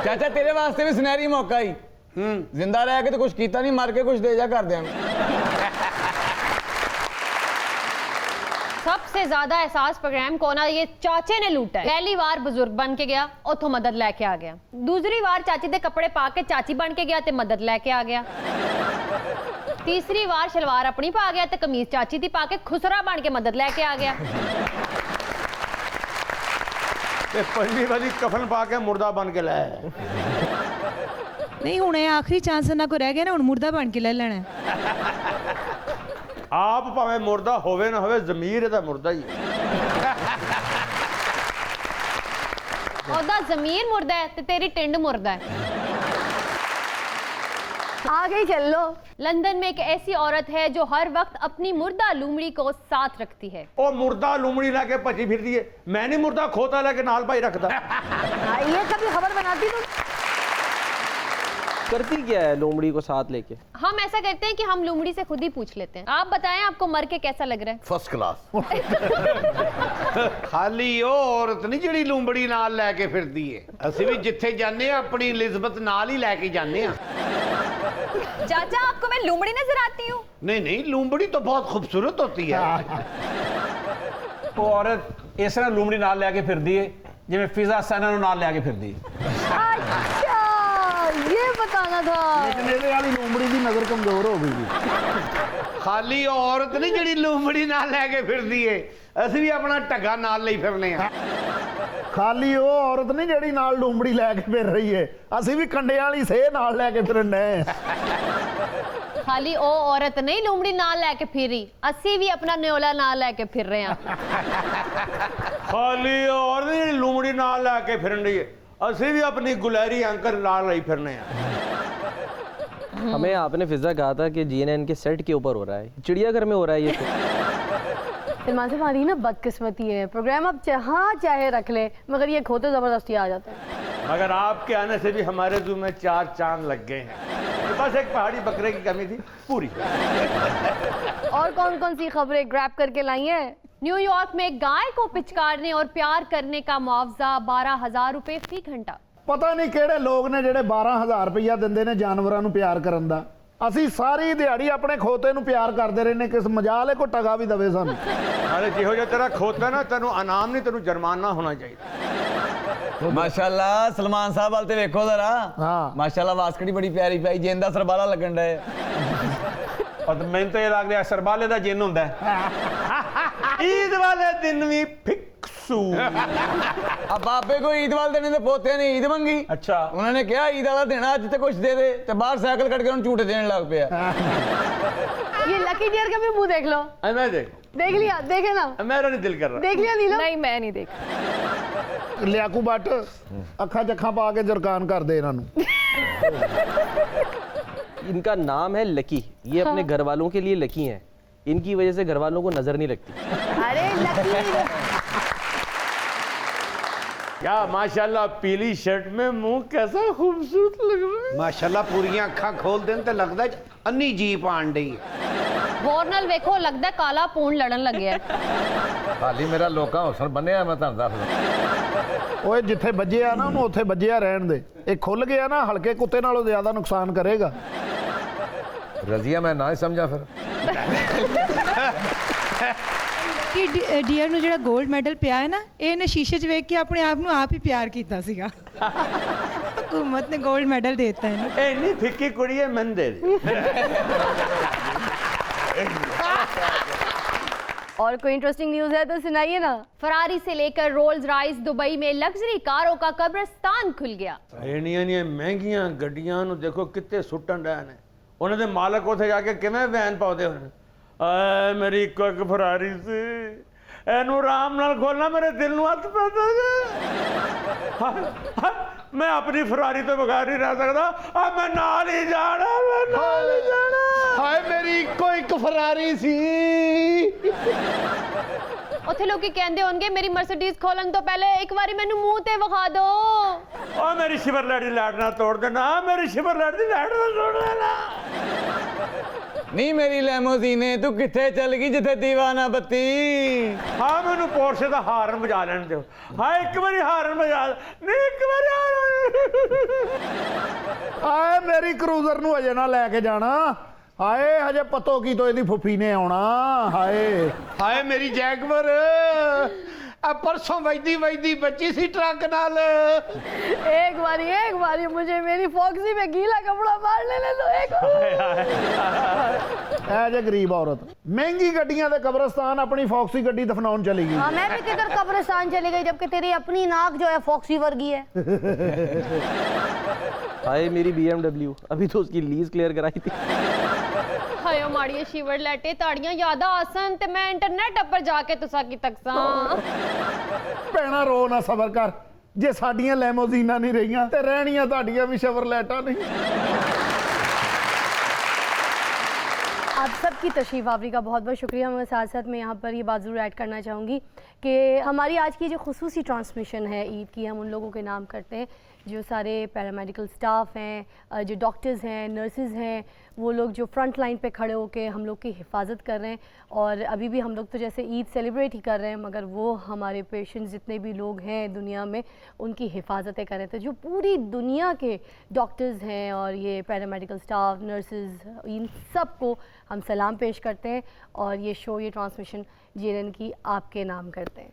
चाचा तेरे वास्ते भी सुनहरी मौका ही। जिंदा रह के तो कुछ कीता नहीं, मर के कुछ दे जा कर दे। सबसे ज्यादा एहसास प्रोग्राम को ना ये चाचे ने लूटा है। पहली बार बुजुर्ग बन के गया, उतो मदद लेके आ गया। दूसरी बार चाची दे कपड़े पा के चाची बन के गया ते मदद लेके आ गया। तीसरी बार शलवार अपनी पा गया ते कमीज चाची दी पा के खुसरा बन के मदद लेके आ गया। ते पहली बारी कफन पा के मुर्दा बन के लाया। नहीं हुणे आखिरी चांस ना को रह गया ना, हुण मुर्दा बन के ले लेना है। आप भावे मुर्दा होवे ना होवे, जमीर दा मुर्दा ही। ओदा जमीर मुर्दा है ते तेरी टिंड मुर्दा है। आगे चल लो। लंदन में एक ऐसी औरत है जो हर वक्त अपनी मुर्दा लूमड़ी को साथ रखती है। ओ मुर्दा लूमड़ी लाके भजी फिरदी है। मैं नहीं मुर्दा खोता लेके नाल भाई रखदा। ये कभी खबर बनाती तुम? करती क्या है लोमड़ी को साथ लेके? हम ऐसा करते हैं कि हम लूमड़ी से खुद ही पूछ लेते हैं। आप बताएं आपको मर के कैसा लग रहा है? First class. खाली ओ औरत नहीं जड़ी लूंबड़ी नाल लेके फिरदी है। ਅਸੀਂ भी जिथे जाने अपनी इलिजाबेथ नाल ही लेके जाने। चाचा आपको मैं लूमड़ी नजर आती हूँ? नहीं लूंबड़ी तो बहुत खूबसूरत होती है। वो औरत इस तरह लूमड़ी नाल लेके फिरदी है जिवें फिजा सैना नाल लेके फिरदी है। अच्छा ये बताना था। लेकिन ਇਹਦੇ ਵਾਲੀ ਲੂੰਬੜੀ ਦੀ ਨਜ਼ਰ ਕਮਜ਼ੋਰ ਹੋ ਗਈ। खाली औरत नहीं जड़ी लूंबड़ी नाल लेके फिरदी है। ਅਸੀਂ भी अपना ढग्गा नाल ਲਈ ਫਿਰਨੇ ਆ। ਖਾਲੀ ਉਹ ਔਰਤ ਨਹੀਂ ਜਿਹੜੀ ਨਾਲ ਲੂੰਬੜੀ ਲੈ ਕੇ ਫਿਰ ਰਹੀ ਹੈ, ਅਸੀਂ ਵੀ ਕੰਡਿਆਂ ਵਾਲੀ ਸੇਹ ਨਾਲ ਲੈ ਕੇ ਫਿਰਨ ਡਏ। खाली ओ औरत नहीं लूमड़ी नाल लेके फिरी, असी भी अपना न्योला नाल लेके फिर रहे हैं। खाली और नहीं लूमड़ी नाल लेके फिरन रही है। ਅਸੀਂ भी अपनी गुलहरी अंकर नाल ਲਈ ਫਿਰਨੇ ਆ। हमें आपने फिजा कहा था कि जीएनएन के सेट के ऊपर हो रहा है, चिड़ियाघर में हो रहा है ये। सलमान से हमारी ना बदकिस्मती है, प्रोग्राम अब जहाँ चाहे रख ले मगर ये खोते जबरदस्ती आ जाता है। मगर आपके आने से भी हमारे जू में 4 चांद लग गए हैं। बस एक पहाड़ी बकरे की कमी थी पूरी। और कौन कौन सी खबरें ग्रैब करके लाई हैं? न्यूयॉर्क में गाय को पिचकारने और प्यार करने का मुआवजा 12,000 रुपए फी घंटा। ਪਤਾ ਨਹੀਂ ਕਿਹੜੇ ਲੋਕ ਨੇ ਜਿਹੜੇ 12,000 ਰੁਪਇਆ ਦਿੰਦੇ ਨੇ ਜਾਨਵਰਾਂ ਨੂੰ ਪਿਆਰ ਕਰਨ ਦਾ। ਅਸੀਂ ਸਾਰੀ ਦਿਹਾੜੀ ਆਪਣੇ ਖੋਤੇ ਨੂੰ ਪਿਆਰ ਕਰਦੇ ਰਹਿੰਦੇ, ਕਿਸ ਮਜਾਲ ਹੈ ਕੋਈ ਟਗਾ ਵੀ ਦਵੇ ਸਾਨੂੰ। ਅਰੇ ਜਿਹੋ ਜਿਹਾ ਤੇਰਾ ਖੋਤਾ ਨਾ, ਤੈਨੂੰ ਇਨਾਮ ਨਹੀਂ, ਤੈਨੂੰ ਜੁਰਮਾਨਾ ਹੋਣਾ ਚਾਹੀਦਾ। ਮਾਸ਼ਾਅੱਲਾ ਸਲਮਾਨ ਸਾਹਿਬ ਵਾਲ ਤੇ ਵੇਖੋ ਜ਼ਰਾ। ਹਾਂ ਮਾਸ਼ਾਅੱਲਾ ਵਾਸਕੜੀ ਬੜੀ ਪਿਆਰੀ ਪਾਈ, ਜਿੰਦਾ ਸਰਬਾਲਾ ਲੱਗਣ ਡਏ। और तो मैंने तो ये लग रहा है सरबाले का जिन होंदा है। ईद वाले दिन भी फिक्सू। अब बाबे को ईद वाले दिन पोते ने ईद मंगी। अच्छा उन्होंने कहा ईद वाला दिन आज तो कुछ दे दे, तो बाहर साइकिल कट के उन्हें झूठे देने लग पे। ये लकी डियर का भी मुंह देख लो। मैं देख लिया, देखे ना, मेरा नहीं दिल कर रहा। देख लिया नीलम? नहीं मैं नहीं देख। ਲਿਆਕੂ ਬੱਟ ਅੱਖਾਂ ਚੱਖਾਂ ਪਾ ਕੇ ਜਰਕਾਨ ਕਰਦੇ ਇਹਨਾਂ ਨੂੰ। इनका नाम है लकी, ये अपने घर वालों के लिए लकी हैं, इनकी वजह से घर वालों को नजर नहीं लगती। अरे लकी क्या माशाल्लाह, पीली शर्ट में मुंह कैसा खूबसूरत लग रहा है। माशाल्लाह पूरियां अखां खोल देन ते लगदा अन्नी जीप आण डई। गौर नाल वेखो, लगदा काला पूर्ण लड़न लग्या है। ਹਾਲੀ ਮੇਰਾ ਲੋਕਾਂ ਹੌਸਲ ਬੰਨਿਆ, ਮੈਂ ਤੁਹਾਨੂੰ ਦੱਸਦਾ। ਓਏ ਜਿੱਥੇ ਵੱਜਿਆ ਨਾ ਉਹਨੂੰ ਉੱਥੇ ਵੱਜਿਆ ਰਹਿਣ ਦੇ, ਇਹ ਖੁੱਲ ਗਿਆ ਨਾ ਹਲਕੇ ਕੁੱਤੇ ਨਾਲੋਂ ਜ਼ਿਆਦਾ ਨੁਕਸਾਨ ਕਰੇਗਾ। ਰਜ਼ੀਆ ਮੈਂ ਨਾ ਹੀ ਸਮਝਾ ਫਿਰ। ਕਿ ਡੀਅਰ ਨੂੰ ਜਿਹੜਾ 골ਡ ਮੈਡਲ ਪਿਆ ਹੈ ਨਾ, ਇਹਨੇ ਸ਼ੀਸ਼ੇ 'ਚ ਵੇਖ ਕੇ ਆਪਣੇ ਆਪ ਨੂੰ ਆਪ ਹੀ ਪਿਆਰ ਕੀਤਾ ਸੀਗਾ। ਹਕੂਮਤ ਨੇ 골ਡ ਮੈਡਲ ਦੇ ਦਿੱਤਾ ਇਹਨੂੰ। ए नहीं फिक्की कुड़ी है, मन दे दे। और कोई इंटरेस्टिंग न्यूज़ है तो सुनाइए ना। फरारी से लेकर रोल्स रॉयस, दुबई में लग्जरी कारों का कब्रिस्तान खुल गया। ਇੰਨੀਆਂ ਮਹਿੰਗੀਆਂ ਗੱਡੀਆਂ ਨੂੰ ਦੇਖੋ ਕਿੱਥੇ ਸੁੱਟਣ ਰਹੇ ਨੇ, ਉਹਨਾਂ ਦੇ ਮਾਲਕ ਉੱਥੇ ਜਾ ਕੇ ਕਿਵੇਂ ਵੈਨ ਪਾਉਂਦੇ ਹੋਣ। ਆਏ ਮੇਰੀ ਇੱਕੋ ਇੱਕ ਫਰਾਰੀ ਸੀ, ਇਹਨੂੰ ਆਰਾਮ ਨਾਲ ਖੋਲਣਾ, ਮੇਰੇ ਦਿਲ ਨੂੰ ਹੱਥ ਪੈਂਦਾ ਮੈਂ ਆਪਣੀ ਫਰਾਰੀ ਤੋਂ ਬਗੈਰ ਨਹੀਂ ਰਹਿ ਸਕਦਾ। ਆ ਮੈਂ ਨਾਲ ਹੀ ਜਾਣਾ, ਮੈਂ ਨਾਲ ਹੀ ਜਾਣਾ। ਹਾਏ ਮੇਰੀ ਇੱਕੋ ਇੱਕ ਫਰਾਰੀ ਸੀ। ਉੱਥੇ ਲੋਕੀ ਕਹਿੰਦੇ ਹੋਣਗੇ ਮੇਰੀ ਮਰਸੀਡੀਜ਼ ਖੋਲਣ ਤੋਂ ਪਹਿਲੇ ਇੱਕ ਵਾਰੀ ਮੈਨੂੰ ਮੂੰਹ ਤੇ ਵਿਖਾ ਦਿਓ। ਓ ਮੇਰੀ ਸ਼ਿਵਰਲੈਟ ਦੀ ਲਾਈਟ ਨਾ ਤੋੜ ਦੇਣਾ, ਮੇਰੀ ਸ਼ਿਵਰਲੈਟ ਦੀ ਲਾਈਟ ਨਾ ਤੋੜ ਦੇਣਾ। नहीं मेरी लैमोजीने तू किथे चल गई जिथे दीवाना बत्ती। हाँ मैनू पोर्शे का हारन बजा लेने दो। हाँ एक बारी हारन बजा, नहीं एक बारी हारन। ਆਏ ਮੇਰੀ ਕਰੂਜ਼ਰ ਨੂੰ ਅਜੇ ਨਾ ਲੈ ਕੇ ਜਾਣਾ। ਹਾਏ ਹਜੇ ਪਤੋ ਕੀ ਤੋਂ ਇਹਦੀ ਫੁੱਫੀ ਨੇ ਆਉਣਾ। ਹਾਏ ਹਾਏ ਮੇਰੀ ਜੈਗਵਰ ਆ ਪਰਸੋਂ ਵਜਦੀ ਬच्ची सी ट्रक नाल। एक बारी मुझे मेरी फॉक्सी में गीला कपड़ा मार लेने दो। एक ਐ ਜੇ ਗਰੀਬ ਔਰਤ ਮਹਿੰਗੀ ਗੱਡੀਆਂ ਦੇ ਕਬਰਸਤਾਨ ਆਪਣੀ ਫੌਕਸੀ ਗੱਡੀ ਦਫਨਾਉਣ ਚਲੀ ਗਈ। हाँ मैं भी किधर कब्रिस्तान चली गई, जबकि तेरी अपनी नाक जो है फॉक्सी वर्गी है। हाय मेरी BMW, अभी तो उसकी लीज क्लियर कराई थी। ਹਾਏ ਮਾੜੀਏ ਸ਼ਿਵਰ ਲੈਟੇ ਤਾੜੀਆਂ ਯਾਦਾਂ ਆਸਨ ਤੇ ਮੈਂ ਇੰਟਰਨੈਟ ਉੱਪਰ ਜਾ ਕੇ ਤੁਸਾਂ ਕੀ ਤੱਕਸਾਂ। ਭੈਣਾ ਰੋ ਨਾ, ਸਬਰ ਕਰ। ਜੇ ਸਾਡੀਆਂ ਲੈਮੋਜ਼ੀਨਾਂ ਨਹੀਂ ਰਹੀਆਂ ਤੇ ਰਹਿਣੀਆਂ ਤੁਹਾਡੀਆਂ ਵੀ ਸ਼ਵਰਲੈਟਾਂ ਨਹੀਂ। आप सबकी तशरीफ़ आवरी का बहुत बहुत शुक्रिया। मैं साथ साथ मैं यहाँ पर ये बात ज़रूर ऐड करना चाहूँगी कि हमारी आज की जो खुसूसी ट्रांसमिशन है ईद की, हम उन लोगों के नाम करते हैं जो सारे पैरामेडिकल स्टाफ हैं, जो डॉक्टर्स हैं, नर्सेज़ हैं, वो लोग जो फ्रंट लाइन पे खड़े होकर हम लोग की हिफाजत कर रहे हैं। और अभी भी हम लोग तो जैसे ईद सेलिब्रेट ही कर रहे हैं, मगर वो हमारे पेशेंट्स जितने भी लोग हैं दुनिया में उनकी हिफाजतें कर रहे थे। जो पूरी दुनिया के डॉक्टर्स हैं और ये पैरामेडिकल स्टाफ, नर्सेज़, इन सब को हम सलाम पेश करते हैं और ये शो, ये ट्रांसमिशन JNN की आपके नाम करते हैं।